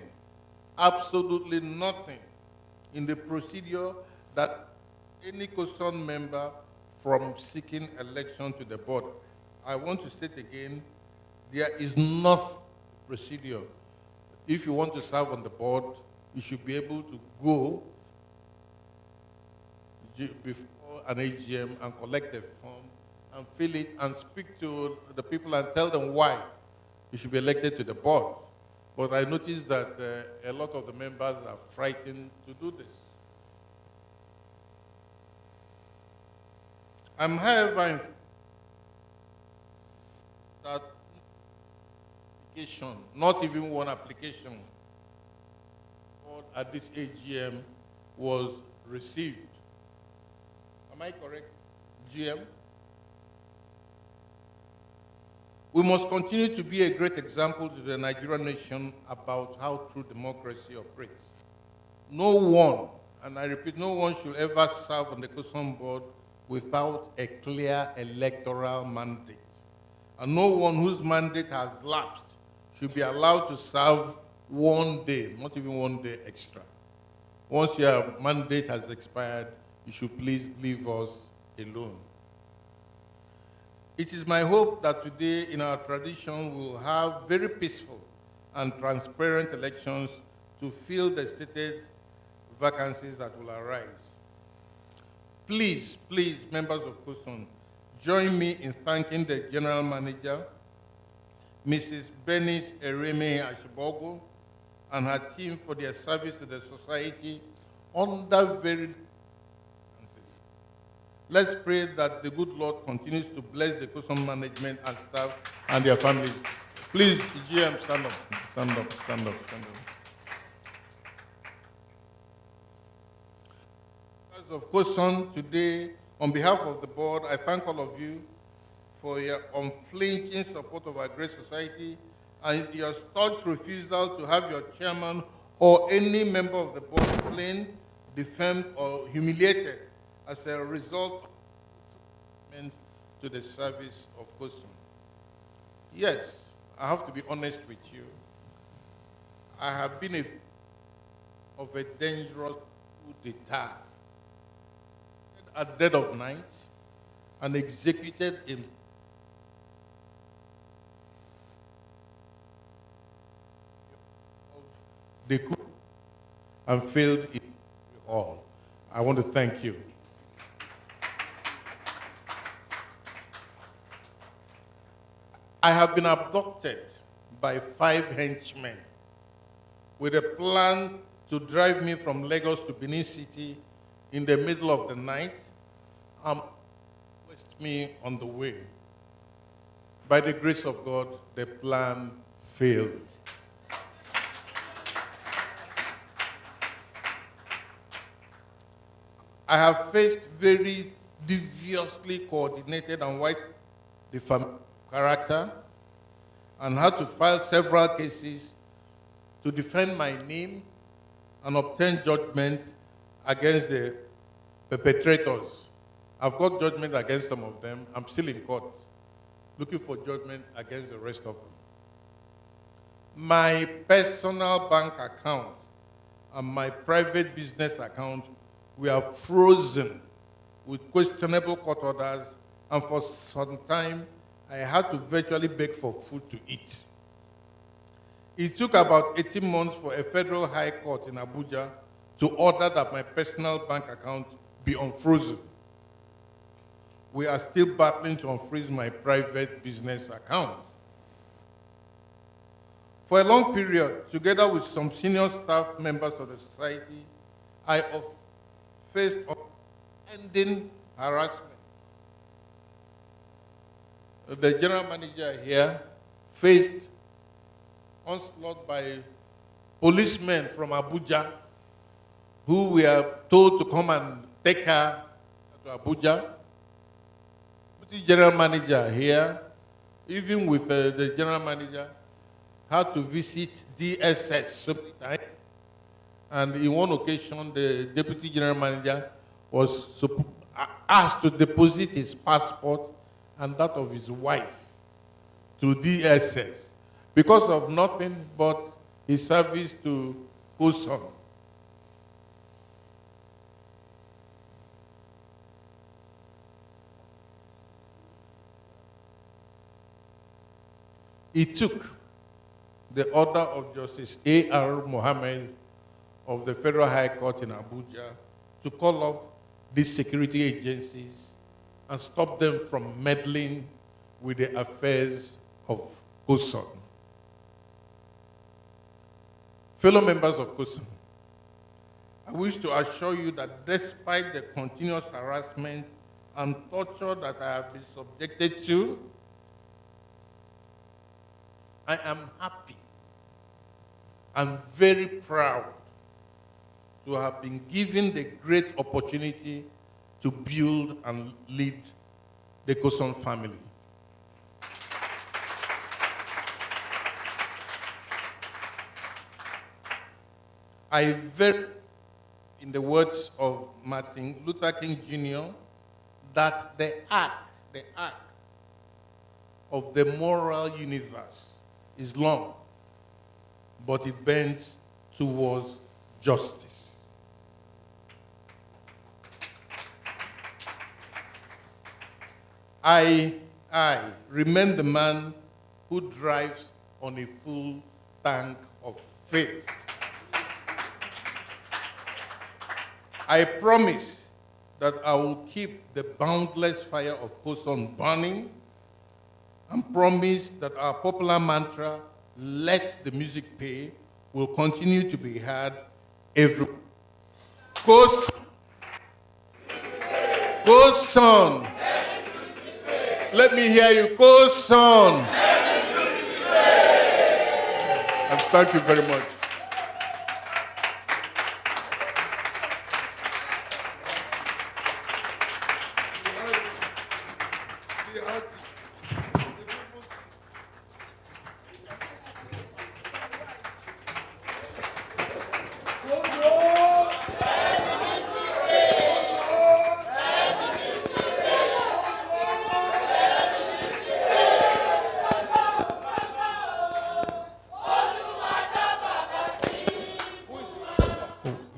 absolutely nothing, in the procedure that any Coson member from seeking election to the board. I want to state again, there is no procedure. If you want to serve on the board, you should be able to go before an AGM and collect a form and fill it and speak to the people and tell them why you should be elected to the board. But I noticed that a lot of the members are frightened to do this. I'm however informed that application, not even one application at this AGM was received. Am I correct, GM? We must continue to be a great example to the Nigerian nation about how true democracy operates. No one, and I repeat, no one should ever serve on the Coson board without a clear electoral mandate. And no one whose mandate has lapsed should be allowed to serve 1 day, not even 1 day extra. Once your mandate has expired, you should please leave us alone. It is my hope that today, in our tradition, we'll have very peaceful and transparent elections to fill the stated vacancies that will arise. Please, members of Coson, join me in thanking the General Manager, Mrs. Bernice Ereme Ashibogo, and her team for their service to the society under very circumstances. Let's pray that the good Lord continues to bless the Coson management and staff and their families. Please, GM, stand up, stand up, stand up, stand up. Of Coson, today, on behalf of the board, I thank all of you for your unflinching support of our great society and your staunch refusal to have your chairman or any member of the board blamed, defamed, or humiliated as a result of to the service of Coson. Yes, I have to be honest with you. I have been of a dangerous coup d'etat at dead of night and executed in the coup and failed in all. I want to thank you. I have been abducted by 5 henchmen with a plan to drive me from Lagos to Benin City in the middle of the night and waste me on the way. By the grace of God, the plan failed. I have faced very deviously coordinated and wide defamation of character and had to file several cases to defend my name and obtain judgment against the perpetrators. I've got judgment against some of them. I'm still in court, looking for judgment against the rest of them. My personal bank account and my private business account were frozen with questionable court orders, and for some time, I had to virtually beg for food to eat. It took about 18 months for a federal high court in Abuja to order that my personal bank account be unfrozen. We are still battling to unfreeze my private business account. For a long period, together with some senior staff members of the society, I faced unending harassment. The general manager here faced onslaught by policemen from Abuja who were told to come and take her to Abuja. The general manager here, even with the general manager, had to visit DSS so many times. And in one occasion, the deputy general manager was asked to deposit his passport and that of his wife to DSS because of nothing but his service to Coson. It took the order of Justice A.R. Mohammed of the Federal High Court in Abuja to call off these security agencies and stop them from meddling with the affairs of Coson. Fellow members of Coson, I wish to assure you that despite the continuous harassment and torture that I have been subjected to, I am happy and very proud to have been given the great opportunity to build and lead the Coson family. In the words of Martin Luther King Jr., that the arc of the moral universe is long, but it bends towards justice. I remain the man who drives on a full tank of faith. I promise that I will keep the boundless fire of Coson burning, and promise that our popular mantra, "Let the music pay," will continue to be heard everywhere. Coson. Coson. Let me hear you. Coson. And thank you very much.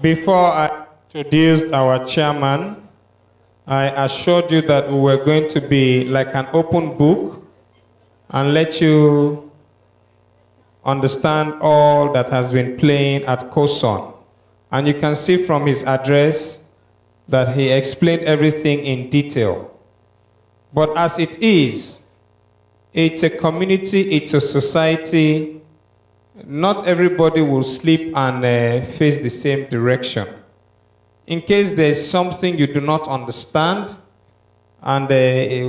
Before I introduced our chairman, I assured you that we were going to be like an open book and let you understand all that has been playing at Coson. And you can see from his address that he explained everything in detail. But as it is, it's a community, it's a society. Not everybody will sleep and face the same direction. In case there's something you do not understand and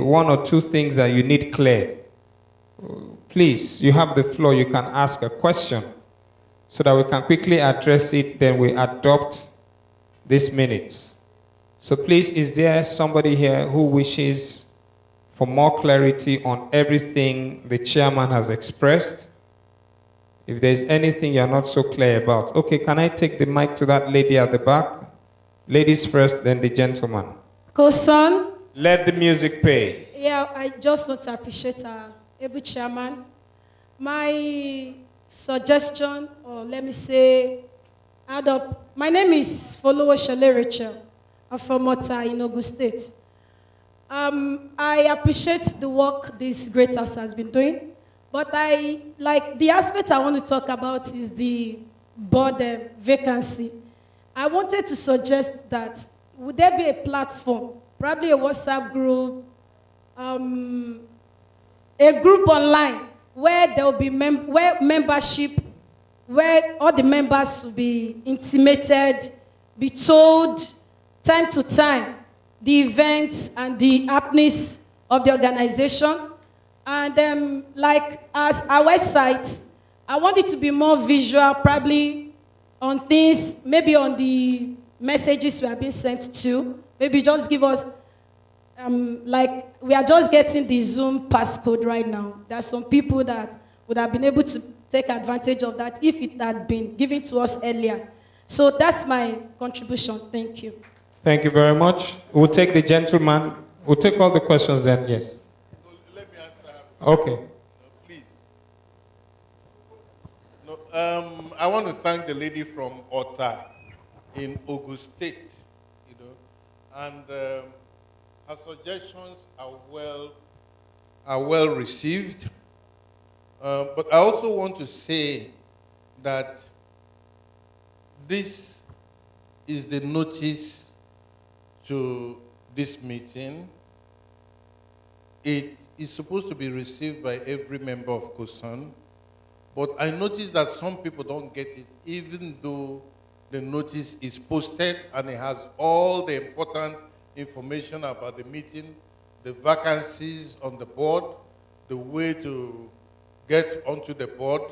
one or two things that you need cleared, please, you have the floor. You can ask a question so that we can quickly address it, then we adopt these minutes. So please, is there somebody here who wishes for more clarity on everything the chairman has expressed? If there's anything you're not so clear about. Okay, can I take the mic to that lady at the back? Ladies first, then the gentleman. Coson. Let the music pay. Yeah, I just want to appreciate our able chairman. My suggestion, or let me say, add up. My name is Folowo Shale Rachel. I'm from Ota in Ogun State. I appreciate the work this great house has been doing. But the aspect I want to talk about is the board vacancy. I wanted to suggest that would there be a platform, probably a WhatsApp group, a group online where there will be membership, where all the members will be intimated, be told time to time the events and the happenings of the organization. And as our website, I want it to be more visual, probably on things, maybe on the messages we are being sent to. Maybe just give us, we are just getting the Zoom passcode right now. There are some people that would have been able to take advantage of that if it had been given to us earlier. So that's my contribution. Thank you. Thank you very much. We'll take the gentleman. We'll take all the questions then, yes. Okay. Please. No, I want to thank the lady from Ota in Ogun State, and her suggestions are well received. But I also want to say that this is the notice to this meeting. It is supposed to be received by every member of Coson, but I noticed that some people don't get it, even though the notice is posted and it has all the important information about the meeting, the vacancies on the board, the way to get onto the board,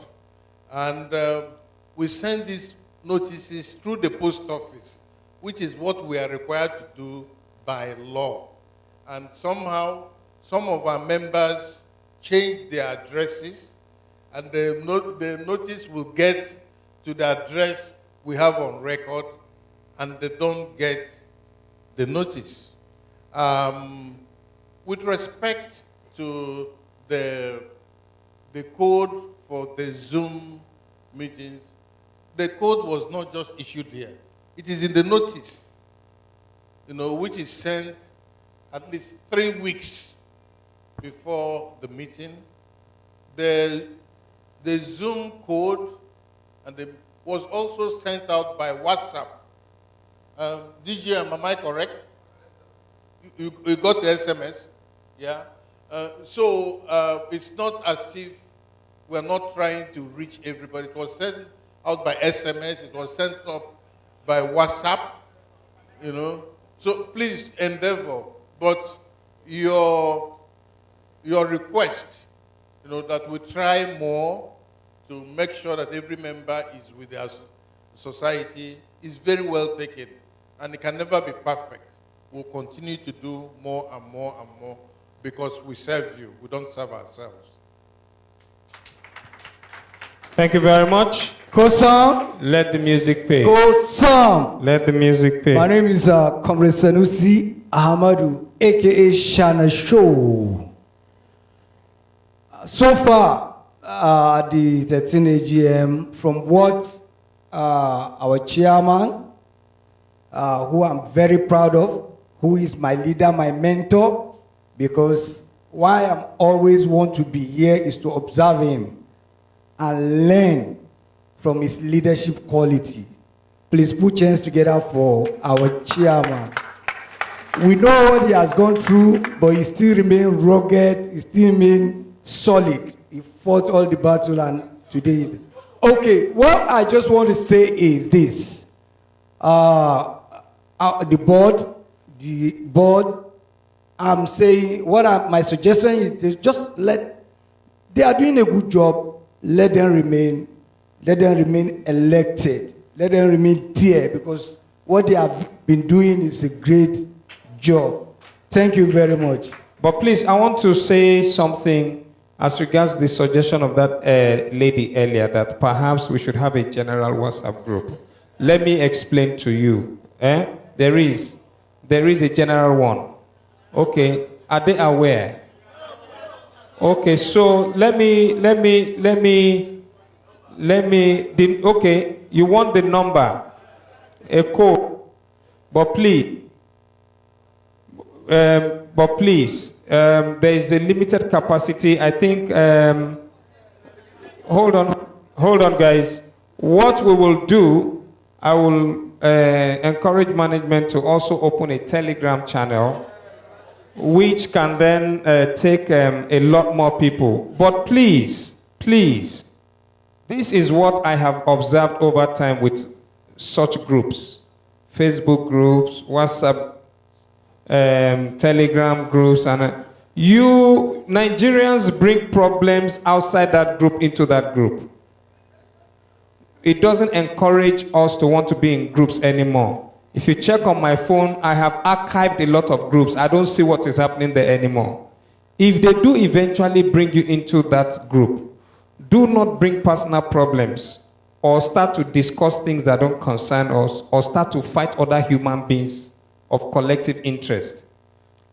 and we send these notices through the post office, which is what we are required to do by law. And somehow, some of our members change their addresses, and the notice will get to the address we have on record, and they don't get the notice. With respect to the code for the Zoom meetings, the code was not just issued here. It is in the notice, which is sent at least 3 weeks before the meeting. The Zoom code was also sent out by WhatsApp. DGM, am I correct? You got the SMS? Yeah? So it's not as if we're not trying to reach everybody. It was sent out by SMS. It was sent up by WhatsApp, So please endeavor. But your request, that we try more to make sure that every member is with their society is very well taken. And it can never be perfect. We'll continue to do more and more and more because we serve you. We don't serve ourselves. Thank you very much. Coson. Let the music play. Coson. Let the music play. My name is Comrade Sanusi Ahmadu, aka Shana Show. So far, the 13 AGM, from what our chairman, who I'm very proud of, who is my leader, my mentor, because why I'm always want to be here is to observe him and learn from his leadership quality. Please put hands together for our chairman. We know what he has gone through, but he still remains rugged, he still remains solid. He fought all the battle and today. Okay, what I just want to say is this. The board, I'm saying, my suggestion is to just they are doing a good job, let them remain elected, let them remain there, because what they have been doing is a great job. Thank you very much. But please, I want to say something as regards the suggestion of that lady earlier, that perhaps we should have a general WhatsApp group. Let me explain to you. There is a general one. Okay, are they aware? Okay, so okay, you want the number, a code, but please, there is a limited capacity. I think, hold on, guys. What we will do, I will encourage management to also open a Telegram channel, which can then take a lot more people. But please, this is what I have observed over time with such groups, Facebook groups, WhatsApp, Telegram groups, and you Nigerians bring problems outside that group into that group. It doesn't encourage us to want to be in groups anymore. If you check on my phone, I have archived a lot of groups. I don't see what is happening there anymore. If they do eventually bring you into that group, do not bring personal problems or start to discuss things that don't concern us or start to fight other human beings of collective interest.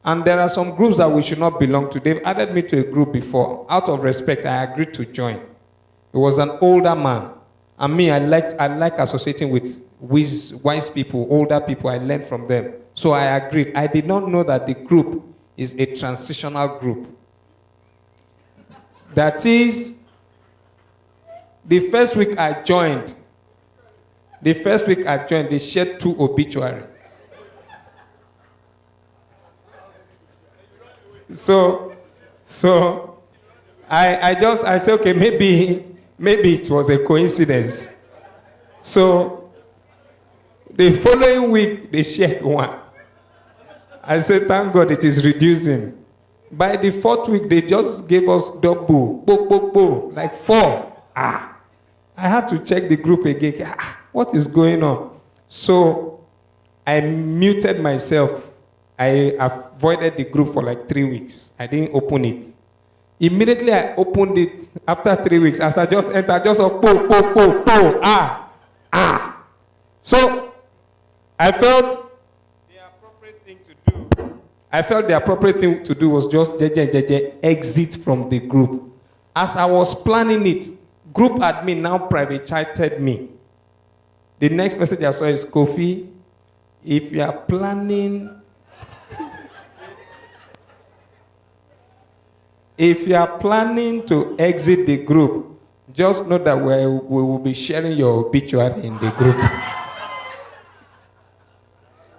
And there are some groups that we should not belong to. They've added me to a group before. Out of respect, I agreed to join. It was an older man. And me, I like associating with wise people, older people. I learned from them. So I agreed. I did not know that the group is a transitional group. That is, the first week I joined, they shared 2 obituaries. So I said, okay, maybe it was a coincidence. So the following week, they shared 1. I said, thank God it is reducing. By the 4th week, they just gave us double, like 4. I had to check the group again. What is going on? So I muted myself. I avoided the group for like 3 weeks. I didn't open it. Immediately I opened it after 3 weeks. As I just entered, I just saw So I felt the appropriate thing to do I felt the appropriate thing to do was just exit from the group. As I was planning it, group admin now private chatted me. The next message I saw is, Kofi, if you are planning to exit the group, just know that we will be sharing your obituary in the group.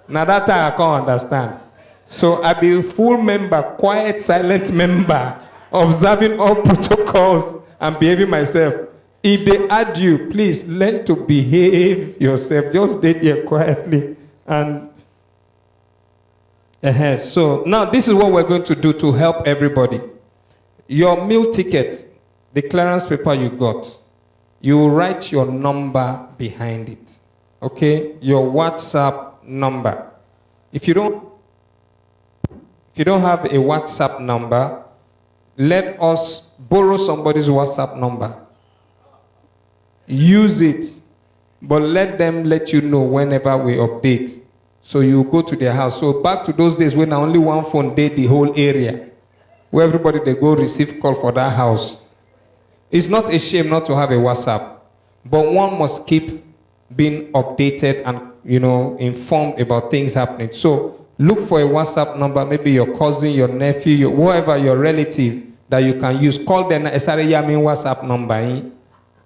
Now that time I can't understand. So I be a full member, quiet, silent member, observing all protocols and behaving myself. If they add you, please learn to behave yourself. Just stay there quietly. And so now this is what we're going to do to help everybody. Your meal ticket, the clearance paper you got, you write your number behind it. Okay? Your WhatsApp number. If you don't have a WhatsApp number, let us borrow somebody's WhatsApp number. Use it, but let them let you know whenever we update. So you go to their house. So back to those days when only one phone did the whole area, where everybody they go receive call for that house. It's not a shame not to have a WhatsApp, but one must keep being updated and informed about things happening. So look for a WhatsApp number, maybe your cousin, your nephew, whoever, your relative that you can use. Call them WhatsApp number.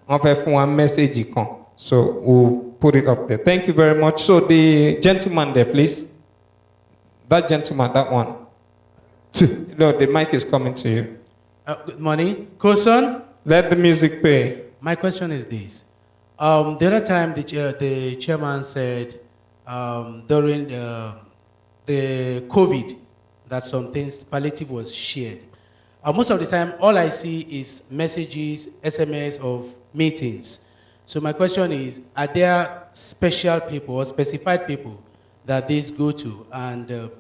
One message you can. So we'll put it up there. Thank you very much. So the gentleman there, please. That gentleman, that one. No, the mic is coming to you. Good morning. Coson? Let the music play. My question is this. The other time the chairman said during the COVID that some things, palliative was shared. Most of the time, all I see is messages, SMS of meetings. So my question is, are there special people or specified people that these go to? And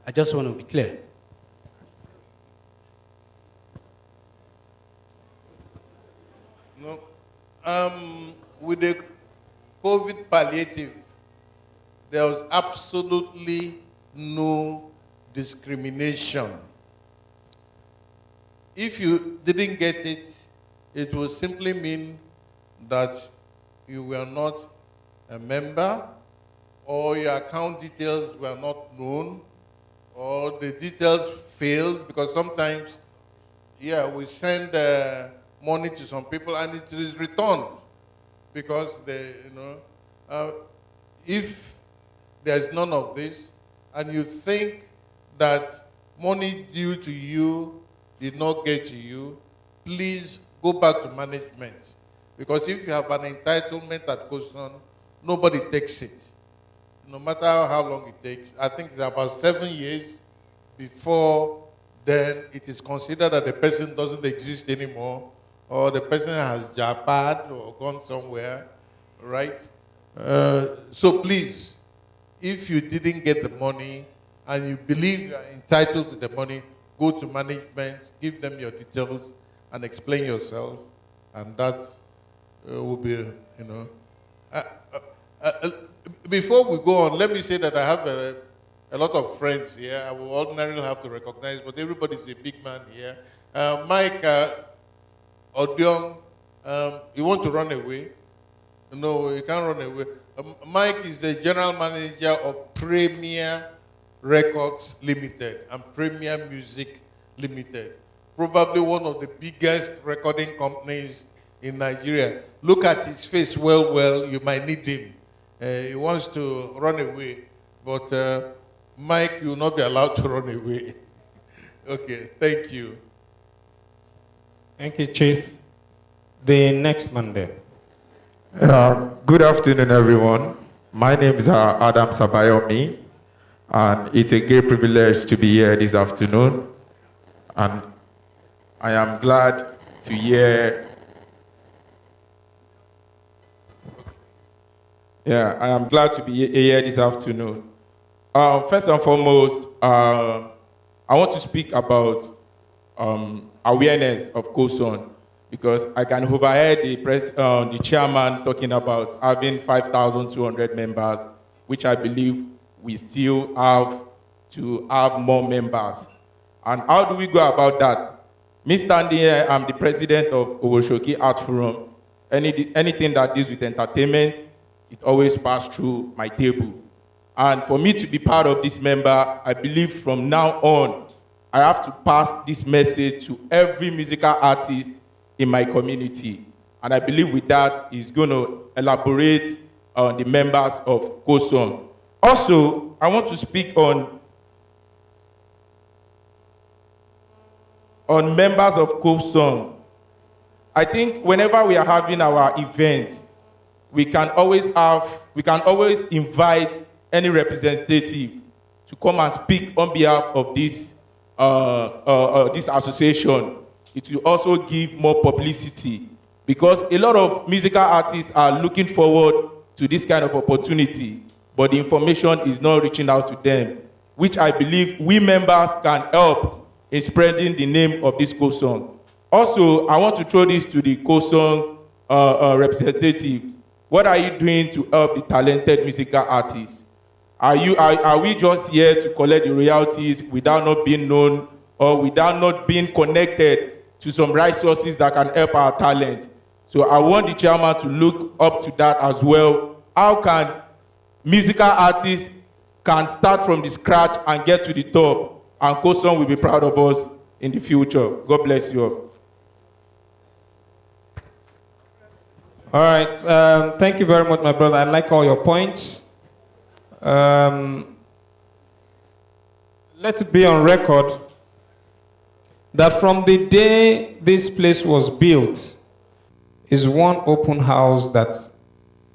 I just want to be clear. No. With the COVID palliative, there was absolutely no discrimination. If you didn't get it, it would simply mean that you were not a member, or your account details were not known, or the details failed, because sometimes, we send money to some people and it is returned because if there's none of this and you think that money due to you did not get to you, please go back to management. Because if you have an entitlement at Coson, nobody takes it. No matter how long it takes. I think it's about 7 years before then it is considered that the person doesn't exist anymore, or the person has japad or gone somewhere, right? So please, if you didn't get the money and you believe you are entitled to the money, go to management, give them your details, and explain yourself, and that will be, before we go on, let me say that I have a lot of friends here. I will ordinarily have to recognize, but everybody's a big man here. Mike Odion, you want to run away? No, you can't run away. Mike is the general manager of Premier Records Limited and Premier Music Limited. Probably one of the biggest recording companies in Nigeria. Look at his face well, you might need him. He wants to run away, but Mike, you will not be allowed to run away. Okay, thank you. Thank you, Chief. The next Monday. Good afternoon, everyone. My name is Adam Sabayomi, and it's a great privilege to be here this afternoon. And I am glad to hear. I am glad to be here this afternoon. First and foremost, I want to speak about awareness of Coson, because I can overhear the chairman talking about having 5,200 members, which I believe we still have to have more members. And how do we go about that? Me standing here, I'm the president of Owoshoki Art Forum. Anything that deals with entertainment, it always passes through my table. And for me to be part of this member, I believe from now on, I have to pass this message to every musical artist in my community. And I believe with that, he's going to elaborate on the members of Coson. Also, I want to speak on members of Coson. I think whenever we are having our events, we can always invite any representative to come and speak on behalf of this association. It will also give more publicity, because a lot of musical artists are looking forward to this kind of opportunity, but the information is not reaching out to them, which I believe we members can help in spreading the name of this Coson. Also, I want to throw this to the Coson representative. What are you doing to help the talented musical artists? Are we just here to collect the royalties without not being known or without not being connected to some right sources that can help our talent? So I want the chairman to look up to that as well. How can musical artists can start from the scratch and get to the top? And Coson will be proud of us in the future. God bless you all. All right. Thank you very much, my brother. I like all your points. Let it be on record that from the day this place was built is one open house that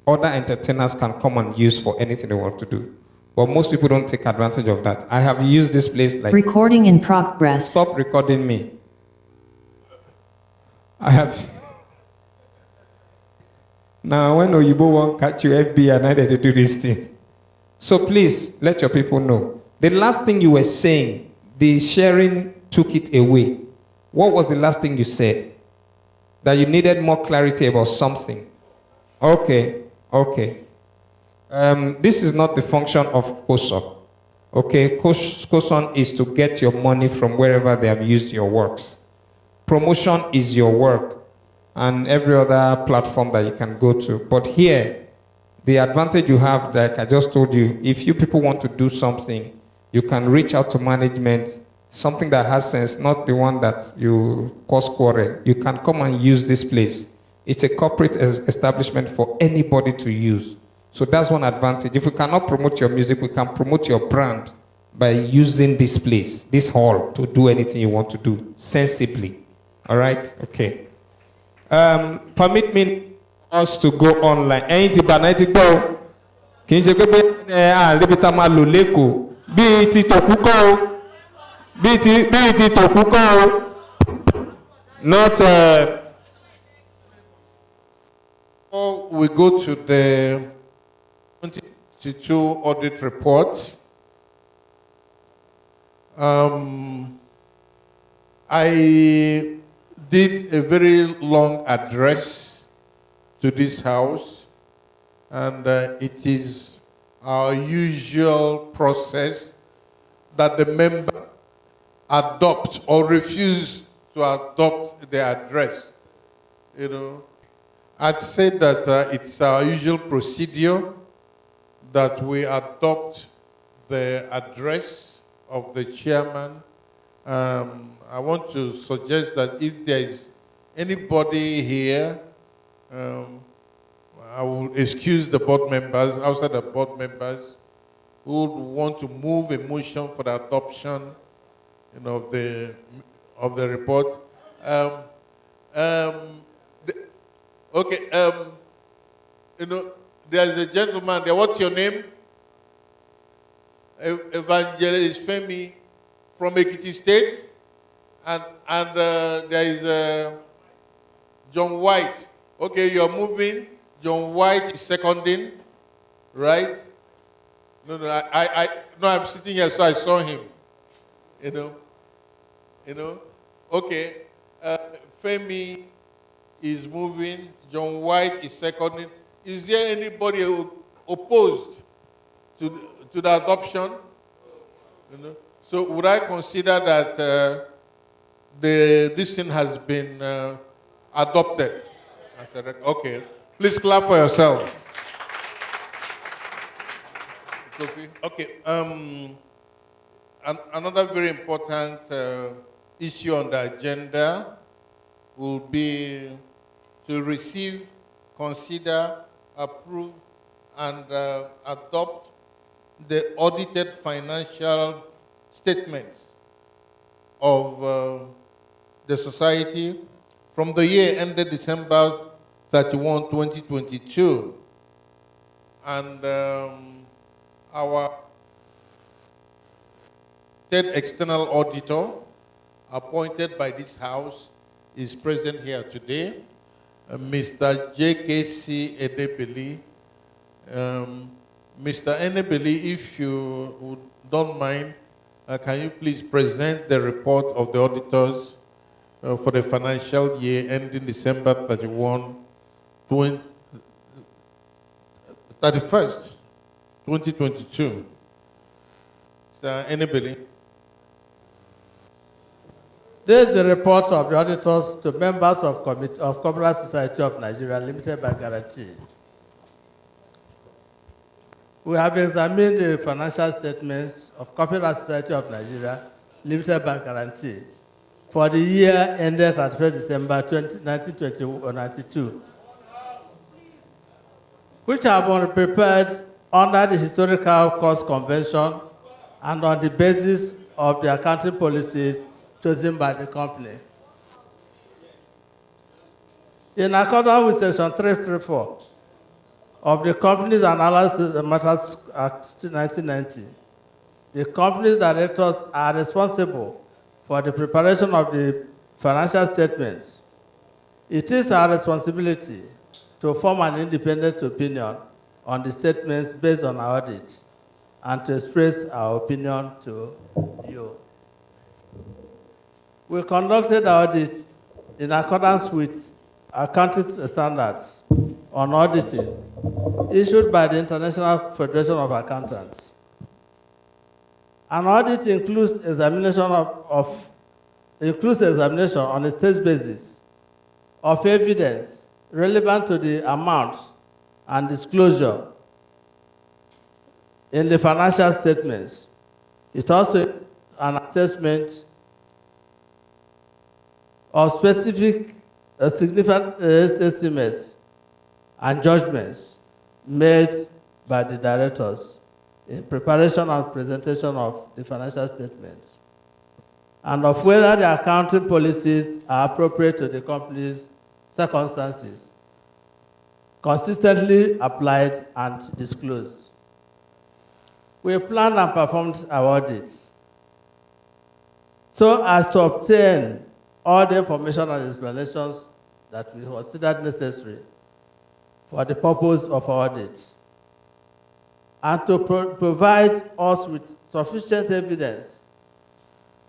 other entertainers can come and use for anything they want to do. But most people don't take advantage of that. I have used this place like... Recording in progress. Stop recording me. I have... Now, when Oyibo won't catch you, FBI, and I did to do this thing. So please, let your people know. The last thing you were saying, the sharing took it away. What was the last thing you said? That you needed more clarity about something. Okay. This is not the function of Coson. Okay, Coson is to get your money from wherever they have used your works. Promotion is your work and every other platform that you can go to. But here, the advantage you have, like I just told you, if you people want to do something, you can reach out to management, something that has sense, not the one that you cause quarrel. You can come and use this place. It's a corporate establishment for anybody to use. So that's one advantage. If we cannot promote your music, we can promote your brand by using this place, this hall, to do anything you want to do, sensibly. All right? Okay. Permit me us to go online. Anything but anything go. Can you say, not Before we go to the 2022 audit report, I did a very long address to this house, and it is our usual process that the member adopt or refuse to adopt the address. You know, I'd say that it's our usual procedure that we adopt the address of the chairman. I want to suggest that if there is anybody here, I will excuse the board members, outside the board members, who would want to move a motion for the adoption, you know, of the report. You know, there's a gentleman there. What's your name? Evangelist Femi from Ekiti State, and there is John White. Okay, you're moving. John White is seconding, right? No, I'm sitting here, so I saw him. You know. Okay, Femi is moving. John White is seconding. Is there anybody opposed to the adoption? You know? So would I consider that this thing has been adopted? I said, okay. Please clap for yourself. Kofi. Okay. Another very important issue on the agenda will be to receive, consider, approve, and adopt the audited financial statements of the society from the year ended December 31, 2022. And our third external auditor appointed by this House is present here today, Mr. JKC Edebeli. Mr. Enebeli, if you don't mind, can you please present the report of the auditors for the financial year ending December 31st, 2022? Mr. Enebeli. This is the report of the auditors to members of Corporate Society of Nigeria Limited by Guarantee. We have examined the financial statements of Corporate Society of Nigeria Limited by Guarantee for the year ended 31st December 1992, which have been prepared under the Historical Cost Convention and on the basis of the accounting policies chosen by the company. In accordance with Section 334 of the Companies Analysis Matters Act 1990, the company's directors are responsible for the preparation of the financial statements. It is our responsibility to form an independent opinion on the statements based on our audit and to express our opinion to you. We conducted our audit in accordance with accounting standards on auditing issued by the International Federation of Accountants. An audit includes examination on a stage basis of evidence relevant to the amount and disclosure in the financial statements. It also an assessment of specific significant estimates and judgments made by the directors in preparation and presentation of the financial statements, and of whether the accounting policies are appropriate to the company's circumstances, consistently applied and disclosed. We planned and performed our audits so as to obtain all the information and explanations that we considered necessary for the purpose of our audit, and to provide us with sufficient evidence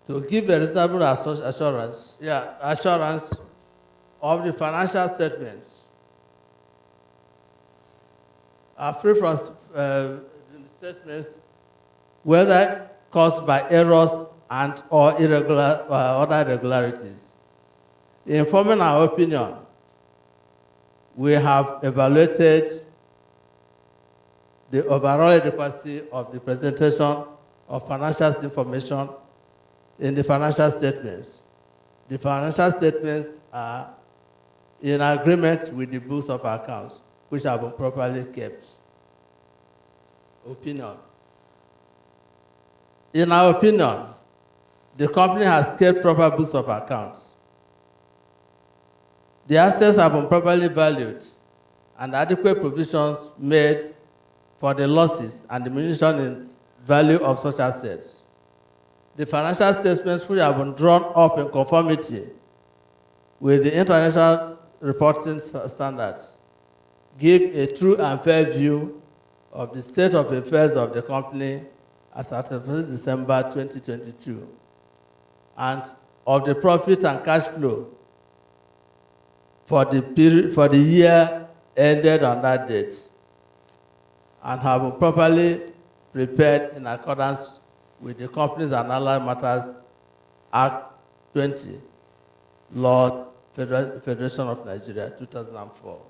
to give a reasonable assurance of the financial statements are free from statements whether caused by errors and or other irregularities. In forming our opinion, we have evaluated the overall adequacy of the presentation of financial information in the financial statements. The financial statements are in agreement with the books of accounts, which have been properly kept. Opinion. In our opinion, the company has kept proper books of accounts. The assets have been properly valued and adequate provisions made for the losses and diminution in value of such assets. The financial statements which have been drawn up in conformity with the international reporting standards give a true and fair view of the state of affairs of the company as at December 2022 and of the profit and cash flow for the year ended on that date, and have been properly prepared in accordance with the Companies and Allied Matters Act 20, Law Federation of Nigeria, 2004.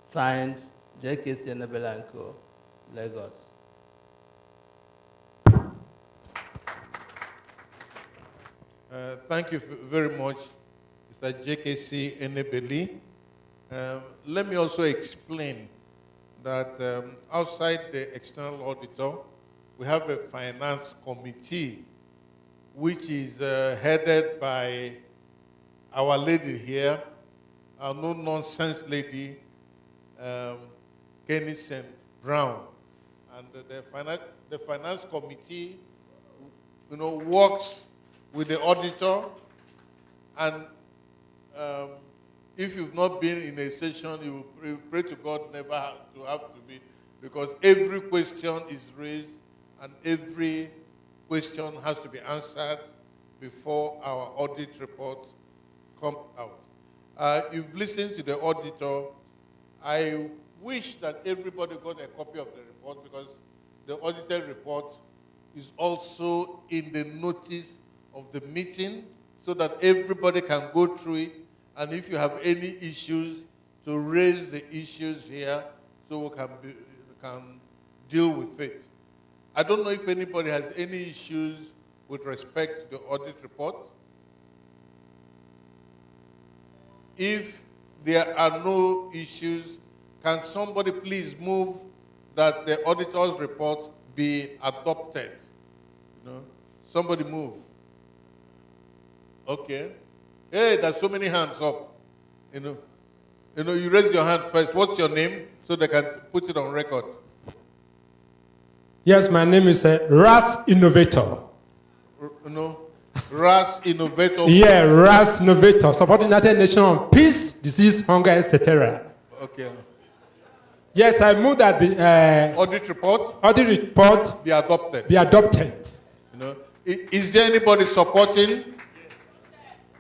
Signed, JKC Enebele & Co., Lagos. Thank you very much, Mr. JKC Enebele. Let me also explain that outside the external auditor, we have a finance committee, which is headed by our lady here, our no-nonsense lady, Kenny St. Brown. And the finance committee, works with the auditor, and if you've not been in a session, you pray to God never have to be, because every question is raised and every question has to be answered before our audit report comes out. You've listened to the auditor. I wish that everybody got a copy of the report, because the audited report is also in the notice of the meeting, so that everybody can go through it. And if you have any issues, to raise the issues here so we can deal with it. I don't know if anybody has any issues with respect to the audit report. If there are no issues, can somebody please move that the auditor's report be adopted? Somebody move. Okay. Hey, there's so many hands up. You raise your hand first. What's your name? So they can put it on record. Yes, my name is RAS Innovator. RAS Innovator. Yeah, RAS Innovator, supporting United Nations on peace, disease, hunger, etc. Okay. Yes, I move that the audit report be adopted. Is there anybody supporting?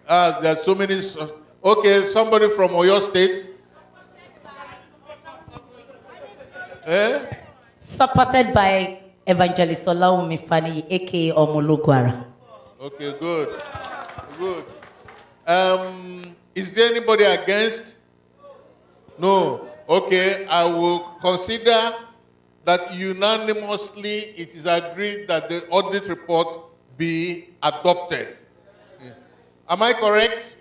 There are so many. Okay, somebody from Oyo State. Supported by Evangelist Olawumi Fani, aka Omologwara. Okay, good. Good. Is there anybody against? No. Okay, I will consider that unanimously it is agreed that the audit report be adopted. Yeah. Am I correct?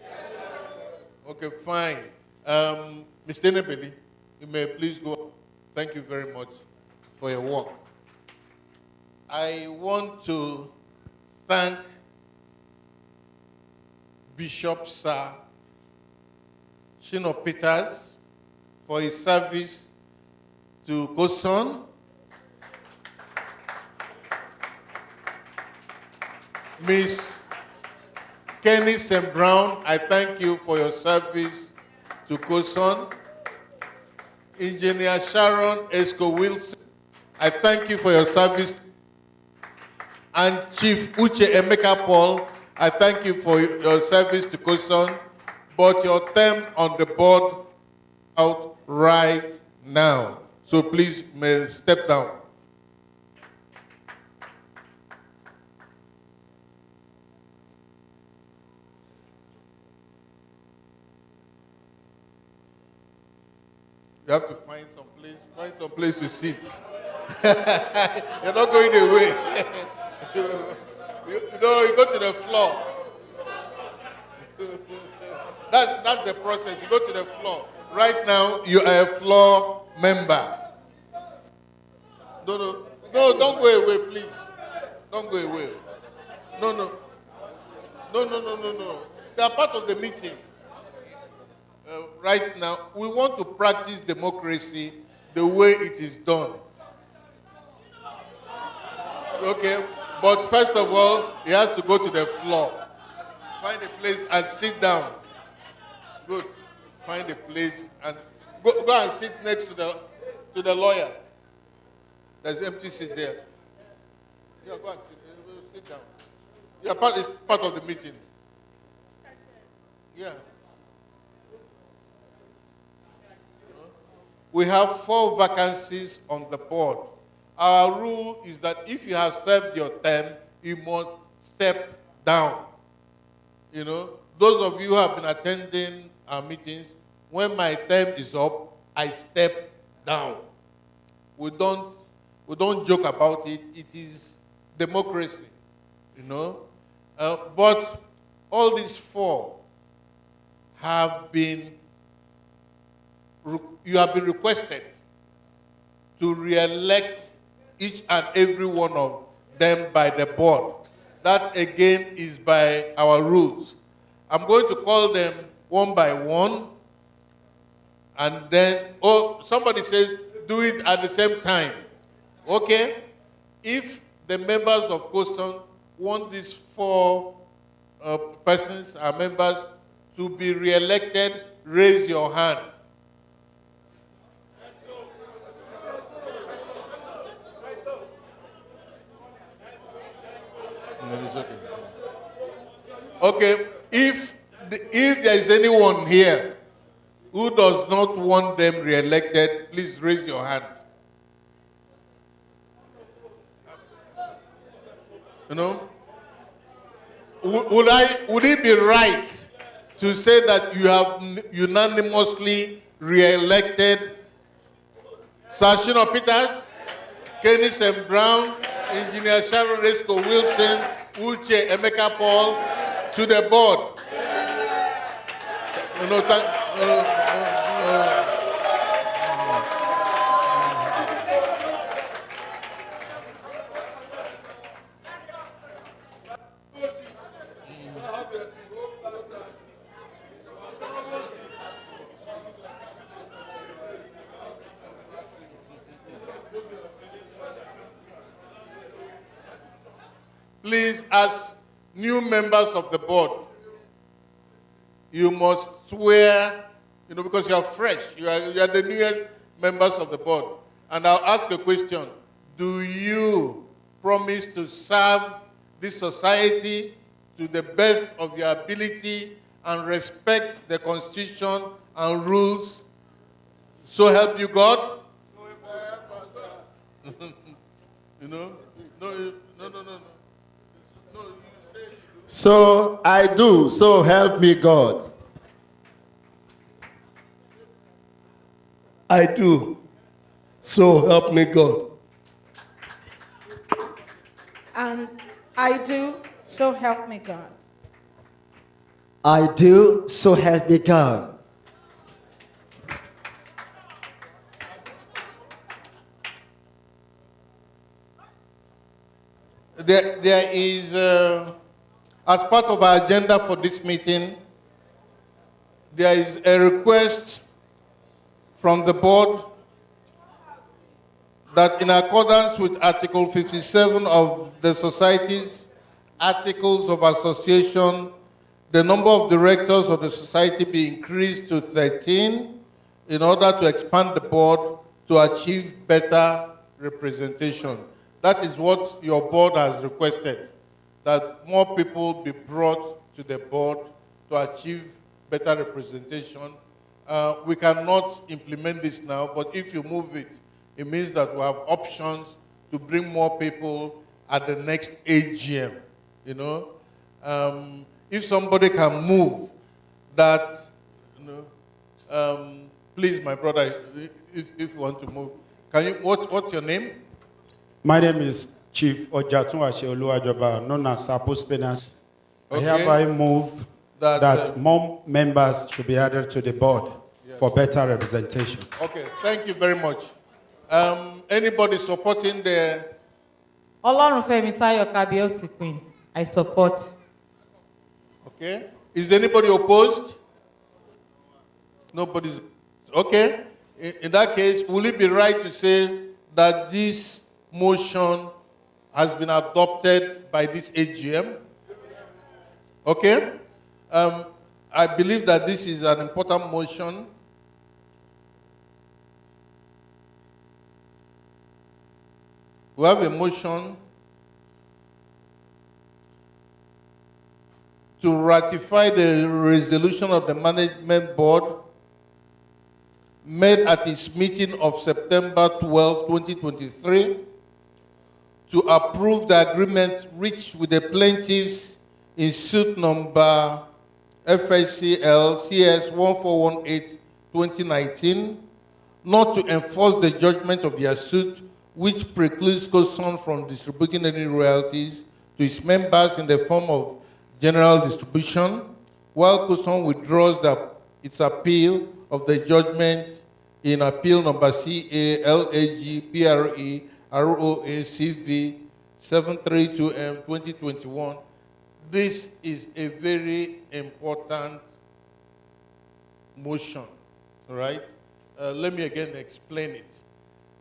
Okay, fine. Mr. Enebele, you may please go. Thank you very much for your work. I want to thank Bishop Sir Shino Peters for his service to Coson. Miss Kenny St. Brown, I thank you for your service to Coson. Engineer Sharon Esco Wilson, I thank you for your service. And Chief Uche Emeka Paul, I thank you for your service to Coson, but your term on the board out right now. So please may step down. You have to find some place to sit. You're not going away. you go to the floor. That's the process. You go to the floor. Right now, you are a floor member. No, don't go away, please. Don't go away. No. They are part of the meeting. Right now, we want to practice democracy the way it is done. Okay, but first of all, he has to go to the floor. Find a place and sit down. Good. Find a place and go and sit next to the lawyer. There's an empty seat there. Yeah, go and sit down. It's part of the meeting. Yeah. We have 4 vacancies on the board. Our rule is that if you have served your term, he must step down. You know, those of you who have been attending our meetings, when my term is up, I step down. We don't joke about it. It is democracy, you know. But all these four have been, you have been requested to re-elect each and every one of them by the board. That again is by our rules. I'm going to call them one by one, and then, oh, somebody says, do it at the same time. Okay? If the members of Coson want these four persons, our members, to be re-elected, raise your hand. No, it's okay. Okay, if there is anyone here who does not want them re-elected, please raise your hand. You know, would it be right to say that you have unanimously re-elected Sashino Peters, Kenneth M. Brown, Engineer Sharon Resco Wilson, Uche Emeka Paul to the board? You know, please, as new members of the board, you must swear, you know, because you are fresh. You are the newest members of the board. And I'll ask a question. Do you promise to serve this society to the best of your ability and respect the Constitution and rules? So help you God? You know? No. So I do, so help me God. I do, so help me God. And I do, so help me God. I do, so help me God. There is, as part of our agenda for this meeting, there is a request from the board that in accordance with Article 57 of the Society's Articles of Association, the number of directors of the Society be increased to 13 in order to expand the board to achieve better representation. That is what your board has requested, that more people be brought to the board to achieve better representation. We cannot implement this now, but if you move it, it means that we have options to bring more people at the next AGM, you know. If somebody can move that, you know, please, my brother, if you want to move, can you, what's your name? My name is Chief Ojatunwashi Oluwajoba, known as Sapos Penas. Okay. I hereby move that more members should be added to the board for better representation. Okay, thank you very much. Anybody supporting the... Olorunfemi Tayo Kabiyesi Queen, I support. Okay. Is anybody opposed? Nobody's... Okay. In that case, will it be right to say that this motion has been adopted by this AGM? Okay. I believe that this is an important motion. We have a motion to ratify the resolution of the Management Board made at its meeting of September 12, 2023, to approve the agreement reached with the plaintiffs in suit number FSCL CS 1418-2019, not to enforce the judgment of their suit, which precludes Coson from distributing any royalties to its members in the form of general distribution, while Coson withdraws its appeal of the judgment in appeal number CALAG ROACV 732M 2021. This is a very important motion, all right? Let me again explain it.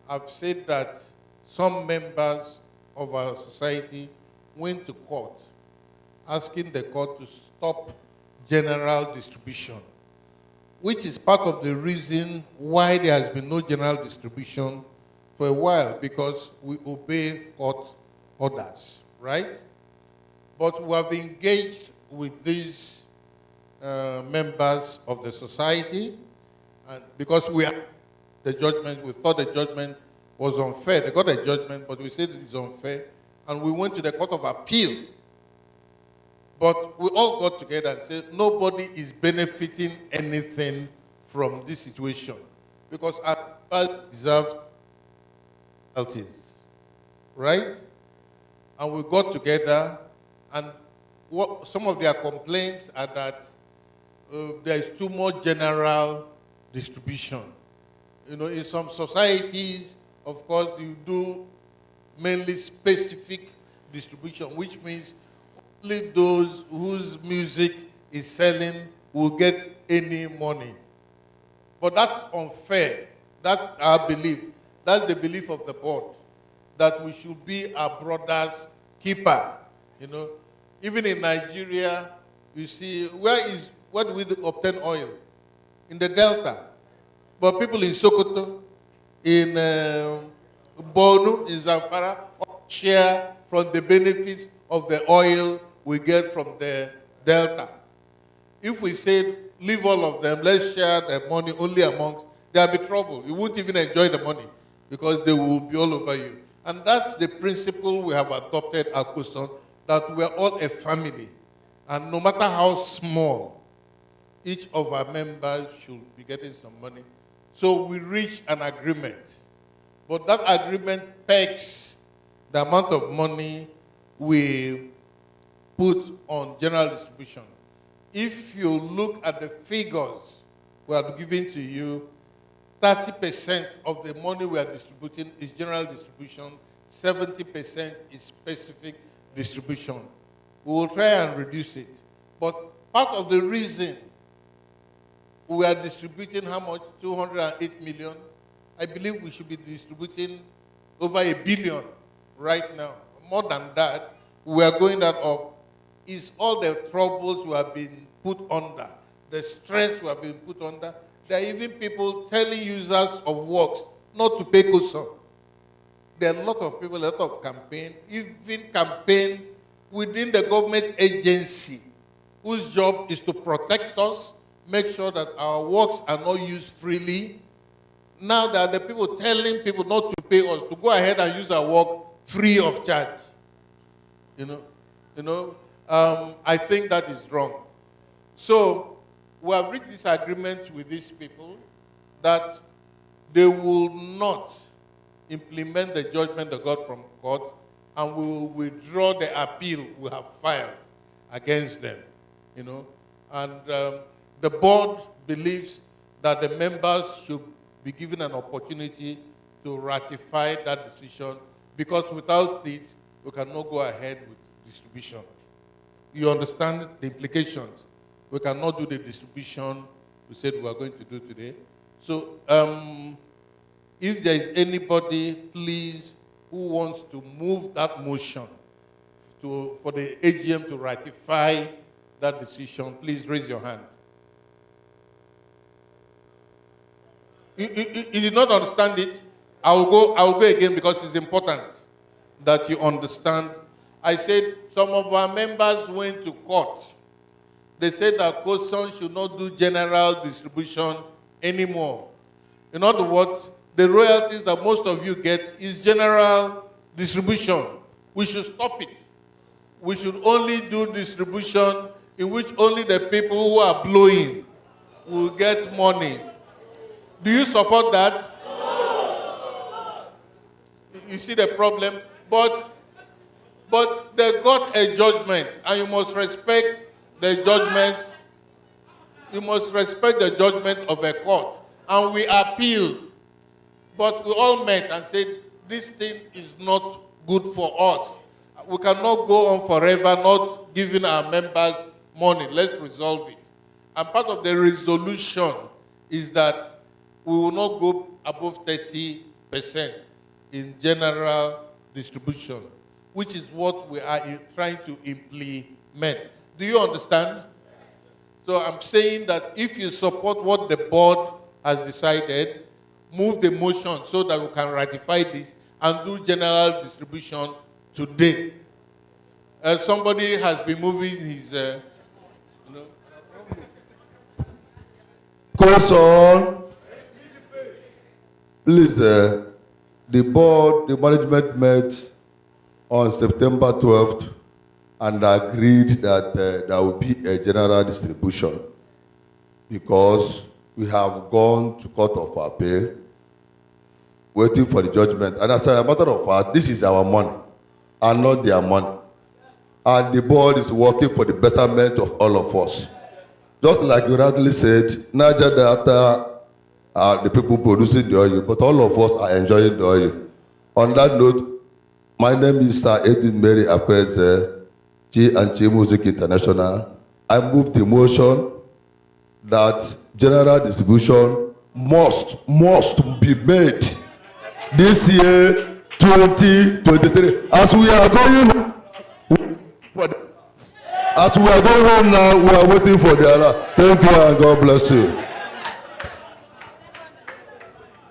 I've said that some members of our society went to court asking the court to stop general distribution, which is part of the reason why there has been no general distribution for a while, because we obey court orders, right? But we have engaged with these members of the society, and because we are the judgment, we thought the judgment was unfair. They got a judgment, but we said it is unfair, and we went to the Court of Appeal. But we all got together and said nobody is benefiting anything from this situation, because our people deserve penalties, right? And we got together, and some of their complaints are that there is too much general distribution. You know, in some societies, of course, you do mainly specific distribution, which means only those whose music is selling will get any money. But that's unfair. That's our belief. That's the belief of the board, that we should be our brother's keeper. You know, even in Nigeria, you see, where do we obtain oil? In the Delta. But people in Sokoto, in Borno, in Zamfara, share from the benefits of the oil we get from the Delta. If we say, leave all of them, let's share the money only amongst, there'll be trouble. You won't even enjoy the money because they will be all over you. And that's the principle we have adopted at Coson, that we're all a family. And no matter how small, each of our members should be getting some money. So we reached an agreement. But that agreement pegs the amount of money we put on general distribution. If you look at the figures we have given to you, 30% of the money we are distributing is general distribution, 70% is specific distribution. We will try and reduce it. But part of the reason we are distributing how much? 208 million. I believe we should be distributing over 1 billion right now. More than that, we are going that up. Is all the troubles we have been put under, the stress we have been put under. There are even people telling users of works not to pay Coson. There are a lot of people, a lot of campaign, even campaign within the government agency whose job is to protect us, make sure that our works are not used freely. Now there are the people telling people not to pay us, to go ahead and use our work free of charge. I think that is wrong. So we have reached this agreement with these people that they will not implement the judgment they got from court, and we will withdraw the appeal we have filed against them. And the board believes that the members should be given an opportunity to ratify that decision, because without it, we cannot go ahead with distribution. You understand the implications? We cannot do the distribution we said we are going to do today. So if there is anybody, please, who wants to move that motion for the AGM to ratify that decision, please raise your hand. You did not understand it? I'll go again because it's important that you understand. I said some of our members went to court. They said that Coson should not do general distribution anymore. In other words, the royalties that most of you get is general distribution. We should stop it. We should only do distribution in which only the people who are blowing will get money. Do you support that? You see the problem? But they got a judgment, and you must respect the judgment. You must respect the judgment of a court. And we appealed, but we all met and said, this thing is not good for us. We cannot go on forever not giving our members money. Let's resolve it. And part of the resolution is that we will not go above 30% in general distribution, which is what we are trying to implement. Do you understand? So I'm saying that if you support what the board has decided, move the motion so that we can ratify this and do general distribution today. Somebody has been moving his... Coson, please, the board, the management met on September 12th and agreed that there will be a general distribution because we have gone to court of appeal, waiting for the judgment. And as a matter of fact, this is our money and not their money. And the board is working for the betterment of all of us. Just like you rightly said, Niger Delta are the people producing the oil, but all of us are enjoying the oil. On that note, my name is Sir Edwin Mary Akweze, G&G Music International. I move the motion that general distribution must be made this year, 2023. As we are going home now, we are waiting for the Allah. Thank you and God bless you.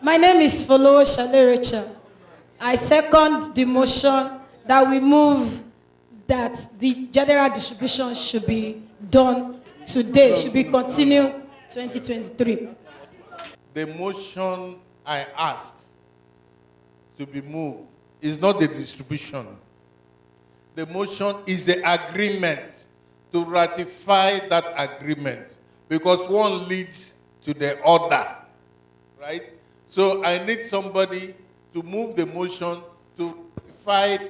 My name is Folo Shale Rachel. I second the motion that we move that the general distribution should be done today, should be continued 2023. The motion I asked to be moved is not the distribution. The motion is the agreement to ratify that agreement because one leads to the other, right? So I need somebody to move the motion to ratify the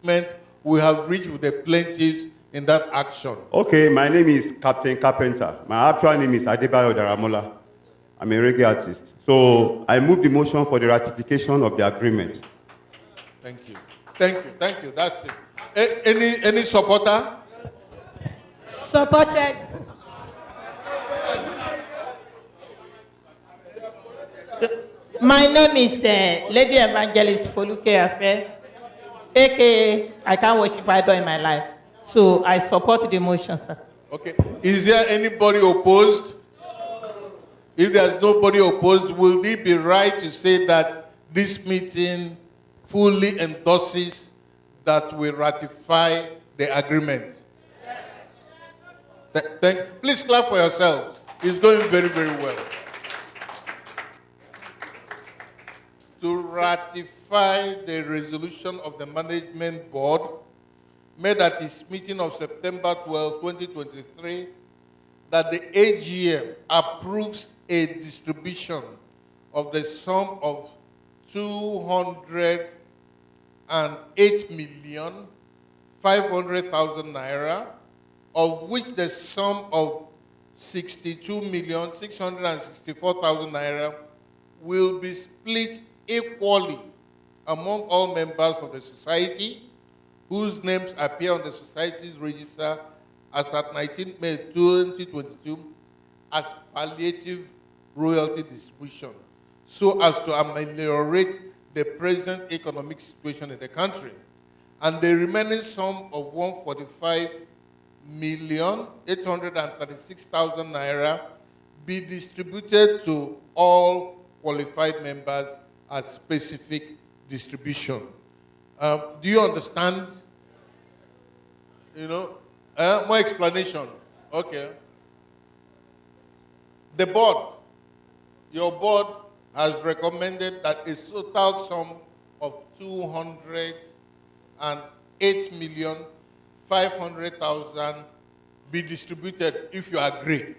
agreement we have reached with the plaintiffs in that action. Okay, my name is Captain Carpenter. My actual name is Adebayo Daramola. I'm a reggae artist. So I move the motion for the ratification of the agreement. Thank you. Thank you. That's it. Any supporter? Supported. My name is Lady Evangelist Foluke Afe, aka I can't worship idol in my life. So I support the motion, sir. Okay. Is there anybody opposed? If there's nobody opposed, will it be right to say that this meeting fully endorses that we ratify the agreement? Please clap for yourself. It's going very, very well. To ratify the resolution of the management board made at its meeting of September 12, 2023, that the AGM approves a distribution of the sum of 208,500,000 naira, of which the sum of 62,664,000 naira will be split equally among all members of the society whose names appear on the society's register as at 19 May 2022 as palliative royalty distribution, so as to ameliorate the present economic situation in the country. And the remaining sum of 145,836,000 naira be distributed to all qualified members as specific distribution. Do you understand? More explanation. Okay. The board, your board has recommended that a total sum of 208 8,500,000 be distributed if you agree.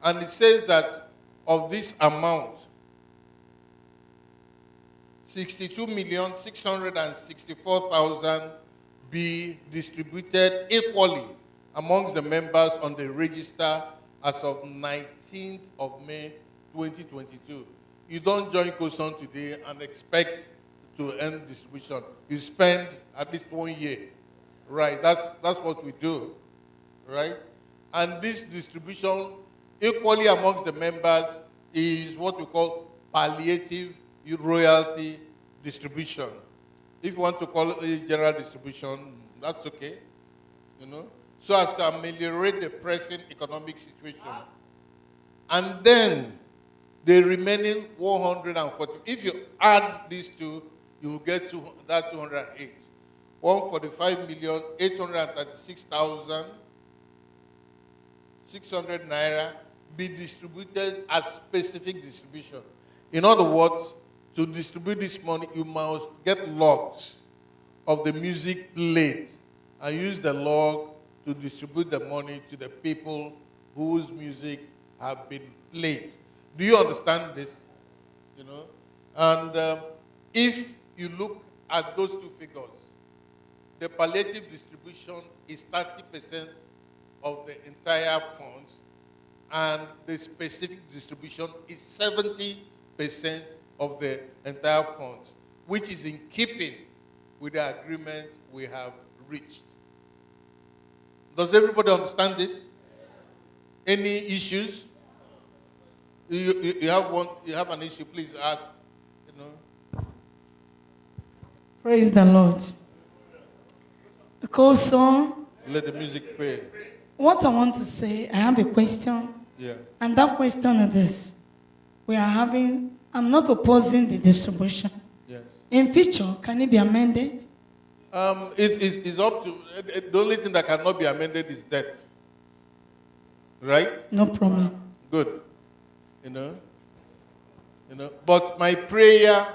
And it says that of this amount, 62,664,000 be distributed equally amongst the members on the register as of 19th of May 2022. You don't join Coson today and expect to end distribution. You spend at least 1 year. Right, that's what we do. Right? And this distribution equally amongst the members is what we call palliative royalty distribution. If you want to call it general distribution, that's okay, you know, so as to ameliorate the pressing economic situation. And then the remaining 140, if you add these two, you will get to that 208. 145,836,600 naira be distributed as specific distribution. In other words, to distribute this money, you must get logs of the music played and use the log to distribute the money to the people whose music have been played. Do you understand this? You know, and if you look at those two figures, the palliative distribution is 30% of the entire funds, and the specific distribution is 70% of the entire funds, which is in keeping with the agreement we have reached. Does everybody understand this? Any issues? You have an issue, please ask. You know. Praise the Lord. Coson. Let the music play. What I want to say, I have a question. Yeah. And that question is this. I'm not opposing the distribution. Yes. In future, can it be amended? It's up to, the only thing that cannot be amended is debt. Right? No problem. Good. You know. But my prayer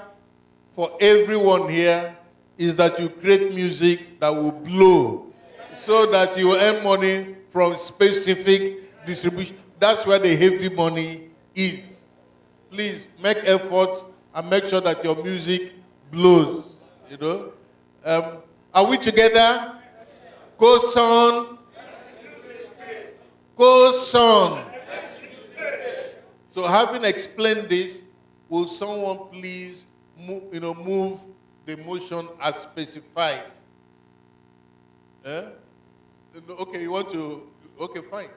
for everyone here is that you create music that will blow, so that you will earn money from specific distribution. That's where the heavy money is. Please make efforts and make sure that your music blows. You know. Are we together? Coson. Coson. So having explained this, will someone please move the motion as specified? Okay, you want to, okay, fine.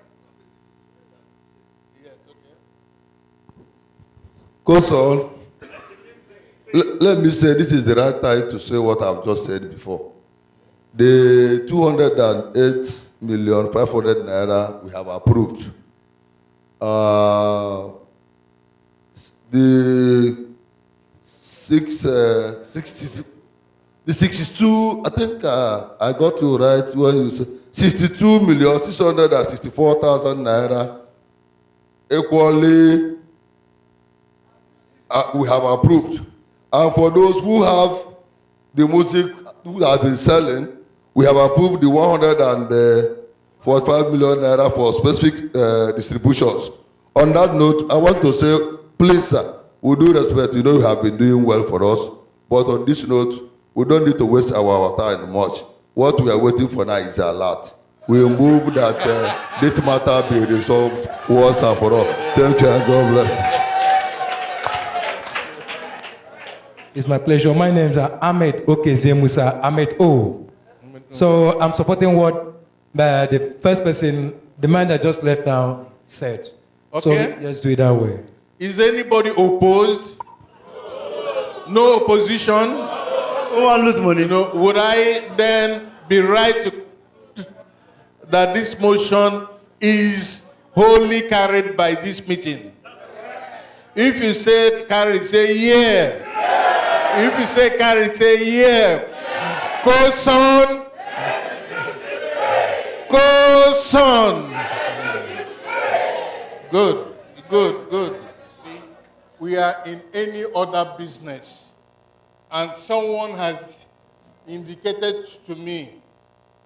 Yes, okay. Coson, let me say this is the right time to say what I've just said before. The 208,500,000 naira we have approved. The 62, I think I got to right when you said 62,664,000 naira equally we have approved. And for those who have the music who have been selling, we have approved the 145 million naira for specific distributions. On that note, I want to say, please, sir, with due respect, you know you have been doing well for us. But on this note, we don't need to waste our time much. What we are waiting for now is a lot. We move that this matter be resolved once and for all. Thank you and God bless. It's my pleasure. My name is Ahmed Okezemusa, Ahmed O. So I'm supporting what the first person, the man that just left now, said. Okay. So let's do it that way. Is anybody opposed? No opposition? Who want to lose money? Would I then be right to that this motion is wholly carried by this meeting? If you say carried, say yeah. If you say carried, say yeah. Coson. Coson. Good, good, good. We are in any other business, and someone has indicated to me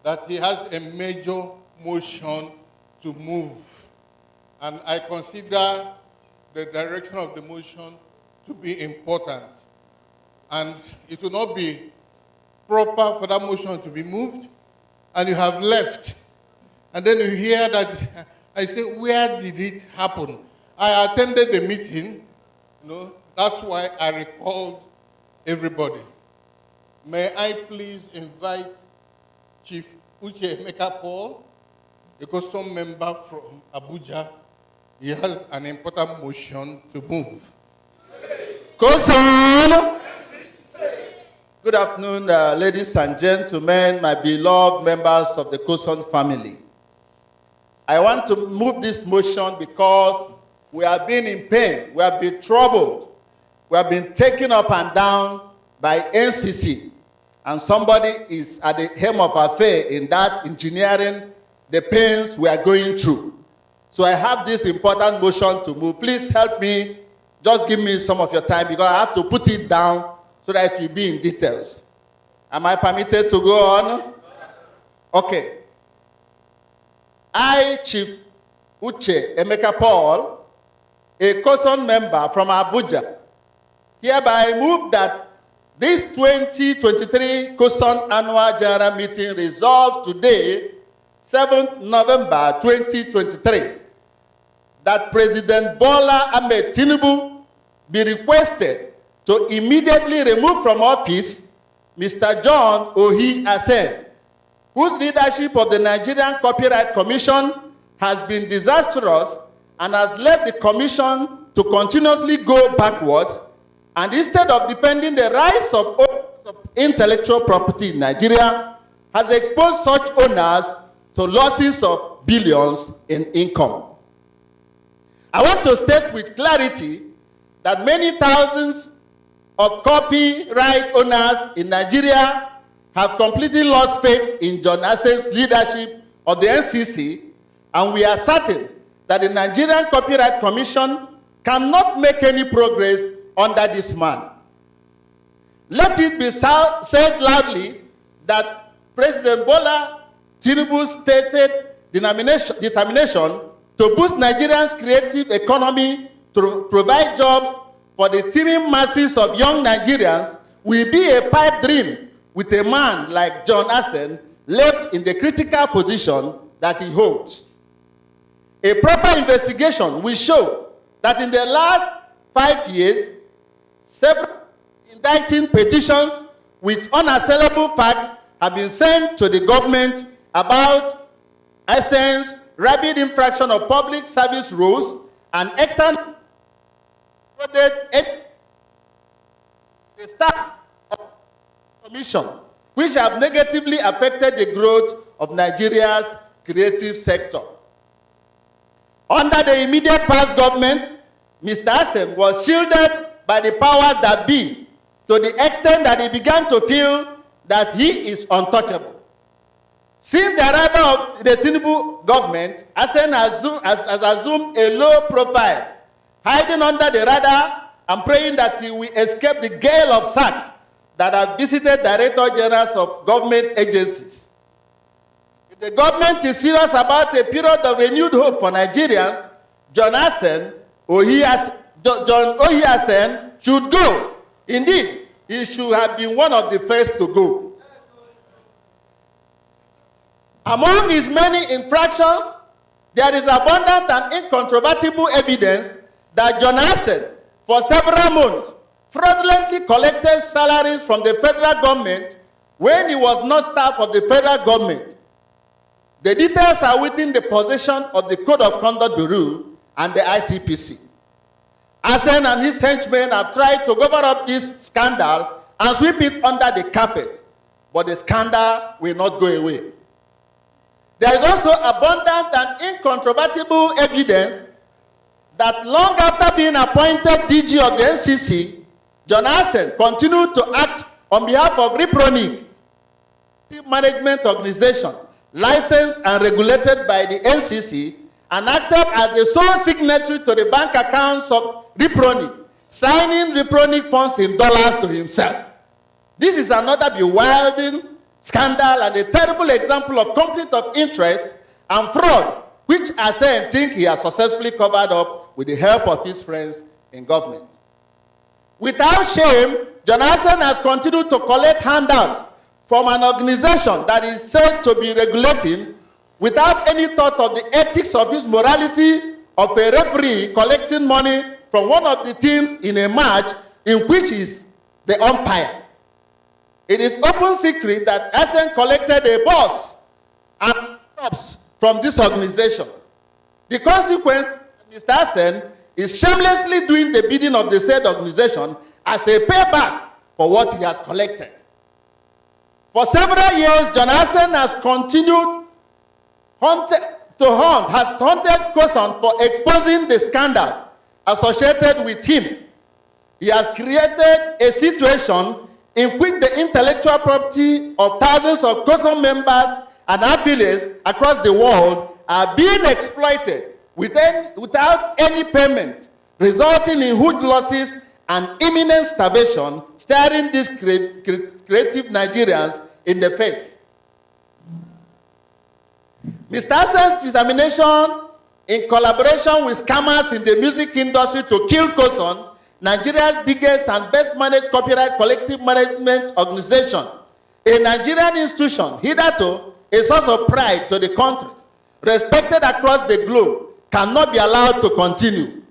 that he has a major motion to move. And I consider the direction of the motion to be important. And it will not be proper for that motion to be moved, and you have left. And then you hear that, I say, where did it happen? I attended the meeting, that's why I recalled everybody. May I please invite Chief Uche Emeka Paul, a Coson member from Abuja. He has an important motion to move. Coson! Good afternoon, ladies and gentlemen, my beloved members of the Coson family. I want to move this motion because we have been in pain, we have been troubled, we have been taken up and down by NCC, and somebody is at the helm of affair in that engineering the pains we are going through. So I have this important motion to move. Please help me, just give me some of your time because I have to put it down so that it will be in details. Am I permitted to go on? Okay. I, Chief Uche Emeka Paul, a Coson member from Abuja, hereby move that this 2023 Coson Annual General Meeting resolves today, 7th November 2023, that President Bola Ahmed Tinubu be requested to immediately remove from office Mr. John Ohi Asen, whose leadership of the Nigerian Copyright Commission has been disastrous and has led the commission to continuously go backwards, and instead of defending the rights of owners of intellectual property in Nigeria, has exposed such owners to losses of billions in income. I want to state with clarity that many thousands of copyright owners in Nigeria have completely lost faith in John Asen's leadership of the NCC, and we are certain that the Nigerian Copyright Commission cannot make any progress under this man. Let it be said loudly that President Bola Tinubu's stated determination to boost Nigeria's creative economy to provide jobs for the teeming masses of young Nigerians will be a pipe dream with a man like John Asen left in the critical position that he holds. A proper investigation will show that in the last 5 years, several indicting petitions with unassailable facts have been sent to the government about Asen's rapid infraction of public service rules and external the staff of the commission, which have negatively affected the growth of Nigeria's creative sector. Under the immediate past government, Mr. Asen was shielded by the powers that be to the extent that he began to feel that he is untouchable. Since the arrival of the Tinubu government, Asen has assumed a low profile, hiding under the radar and praying that he will escape the gale of sacks that have visited director generals of government agencies. If the government is serious about a period of renewed hope for Nigerians, John Ohi Asen should go. Indeed, he should have been one of the first to go. Among his many infractions, there is abundant and incontrovertible evidence that John Asen, for several months, fraudulently collected salaries from the federal government when he was not staff of the federal government. The details are within the possession of the Code of Conduct Bureau and the ICPC. Asen and his henchmen have tried to cover up this scandal and sweep it under the carpet, but the scandal will not go away. There is also abundant and incontrovertible evidence that long after being appointed DG of the NCC, John Asen continued to act on behalf of Ripronic, management organization licensed and regulated by the NCC, and acted as the sole signatory to the bank accounts of Ripronic, signing Ripronic funds in dollars to himself. This is another bewildering scandal and a terrible example of conflict of interest and fraud, which Asen thinks he has successfully covered up with the help of his friends in government. Without shame, John Asen has continued to collect handouts from an organization that is said to be regulating without any thought of the ethics of his morality of a referee collecting money from one of the teams in a match in which he is the umpire. It is open secret that Asen collected a boss and jobs from this organization. The consequence of Mr. Asen is shamelessly doing the bidding of the said organization as a payback for what he has collected. For several years, John Asen has continued has hunted Coson for exposing the scandals associated with him. He has created a situation in which the intellectual property of thousands of Coson members and affiliates across the world are being exploited without any payment, resulting in huge losses and imminent starvation, staring these creative Nigerians in the face. Mr. Asen's determination in collaboration with scammers in the music industry to kill Coson, Nigeria's biggest and best managed copyright collective management organization, a Nigerian institution hitherto a source of pride to the country, respected across the globe, cannot be allowed to continue.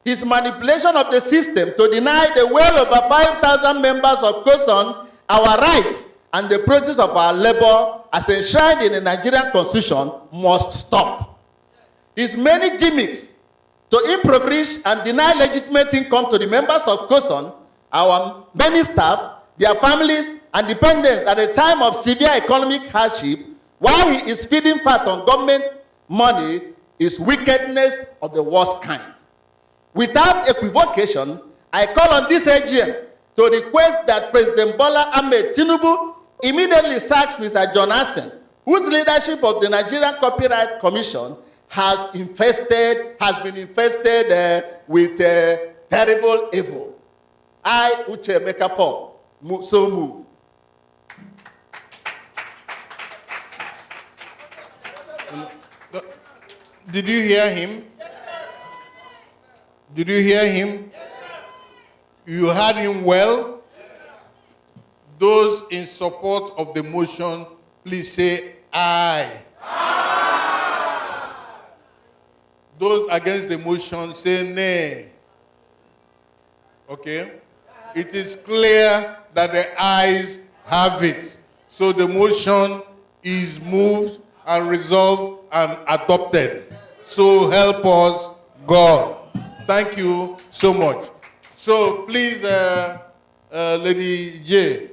His manipulation of the system to deny the well over 5,000 members of Coson our rights and the process of our labor as enshrined in the Nigerian constitution must stop. His many gimmicks to impoverish and deny legitimate income to the members of Coson, our many staff, their families, and dependents at a time of severe economic hardship, while he is feeding fat on government money, is wickedness of the worst kind. Without equivocation, I call on this AGM to request that President Bola Ahmed Tinubu immediately sacks Mr. John Asen, whose leadership of the Nigerian Copyright Commission has been infested with terrible evil. I, Uche Emeka Paul, so move. Did you hear him? Did you hear him? You heard him well? Those in support of the motion, please say aye. Aye. Those against the motion, say nay. Okay? It is clear that the ayes have it. So the motion is moved and resolved and adopted. So help us, God. Thank you so much. So please, Lady J,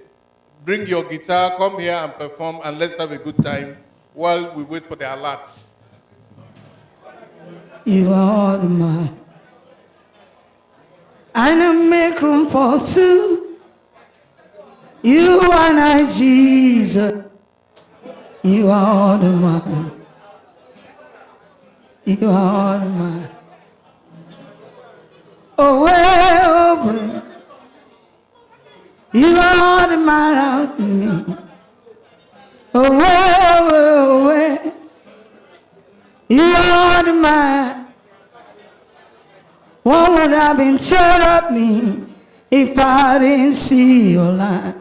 bring your guitar, come here and perform, and let's have a good time while we wait for the alerts. You are the man. And I make room for two. You and I, Jesus. You are the man. You are the man. Away. You are the man out me. Away. You are the man. What would have been said of me if I didn't see your light?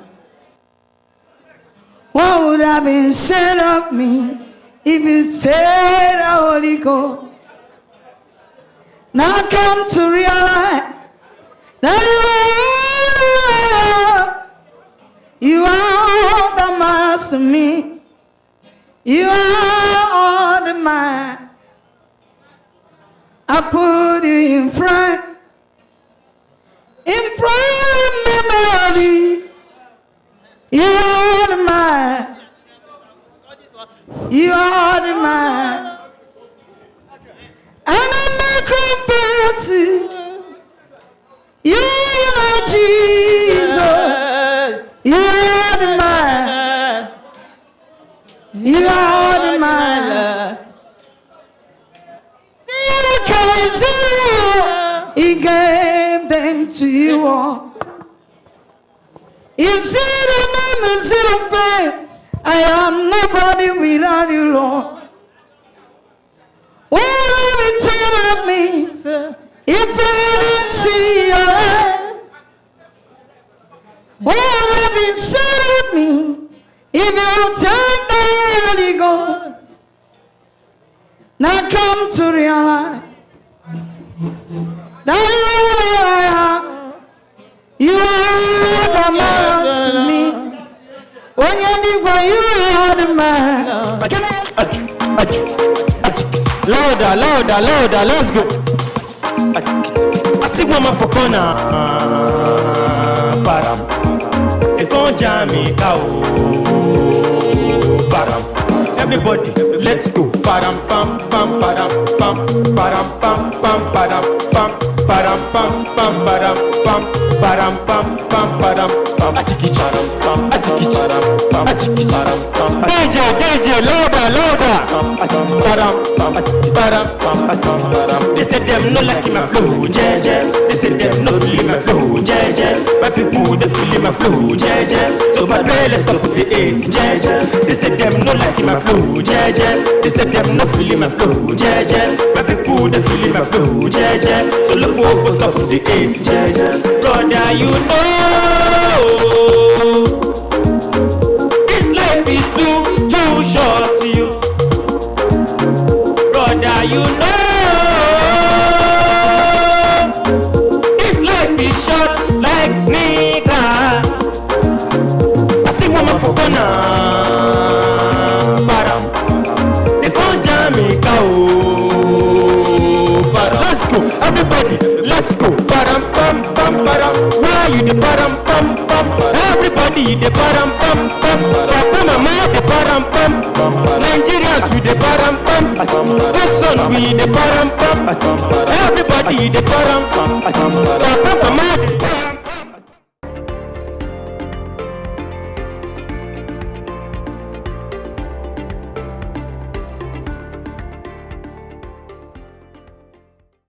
What would have been said of me if it said the Holy Ghost? Now I come to realize that you are the master to me. You are all the man. I put you in front of my melody. You are the man. You are the man. And I'm not to you, Lord Jesus. You are the man. You are the man. He gave them to you all. Is it a name? Is it a fame? I am nobody without you, Lord. What have you done of me? If I didn't see your hand, what have you said of me? If you take the Holy Ghost, now come to realize that you are the man to me. When you live where you are the man. Louder, louder, louder, let's go. I see woman for corner. Param. It gon' jam me cow. Param. Everybody, let's go. Param pam pam param pam param pam pam param pam param pam pam param pam param pam pam param pam achiki charam pam achiki charam pam achiki charam pam DJ louder param pam param pam param. They say them no like my flow jeje. They say them no feel my flow jeje. My people they feel my flow jeje. So my brother let's stop with the 8 jeje. They say them no like my flow jeje. They say them no feel my flow jeje. My people they feel my flow jeje. So look for stop with the 8 jeje. Brother you know this life is too short to you. Brother you know this life is short like nigga. I see woman for corner. Param. They gon' jam me cow. Param. Let's go, everybody, let's go. Param pam pam param. Why you the param pam pam? Everybody the param pam pam. Papa mama the param pam. Nigerians with the param pam. Coson with the param pam. Everybody the param pam. Papa mama the param pam.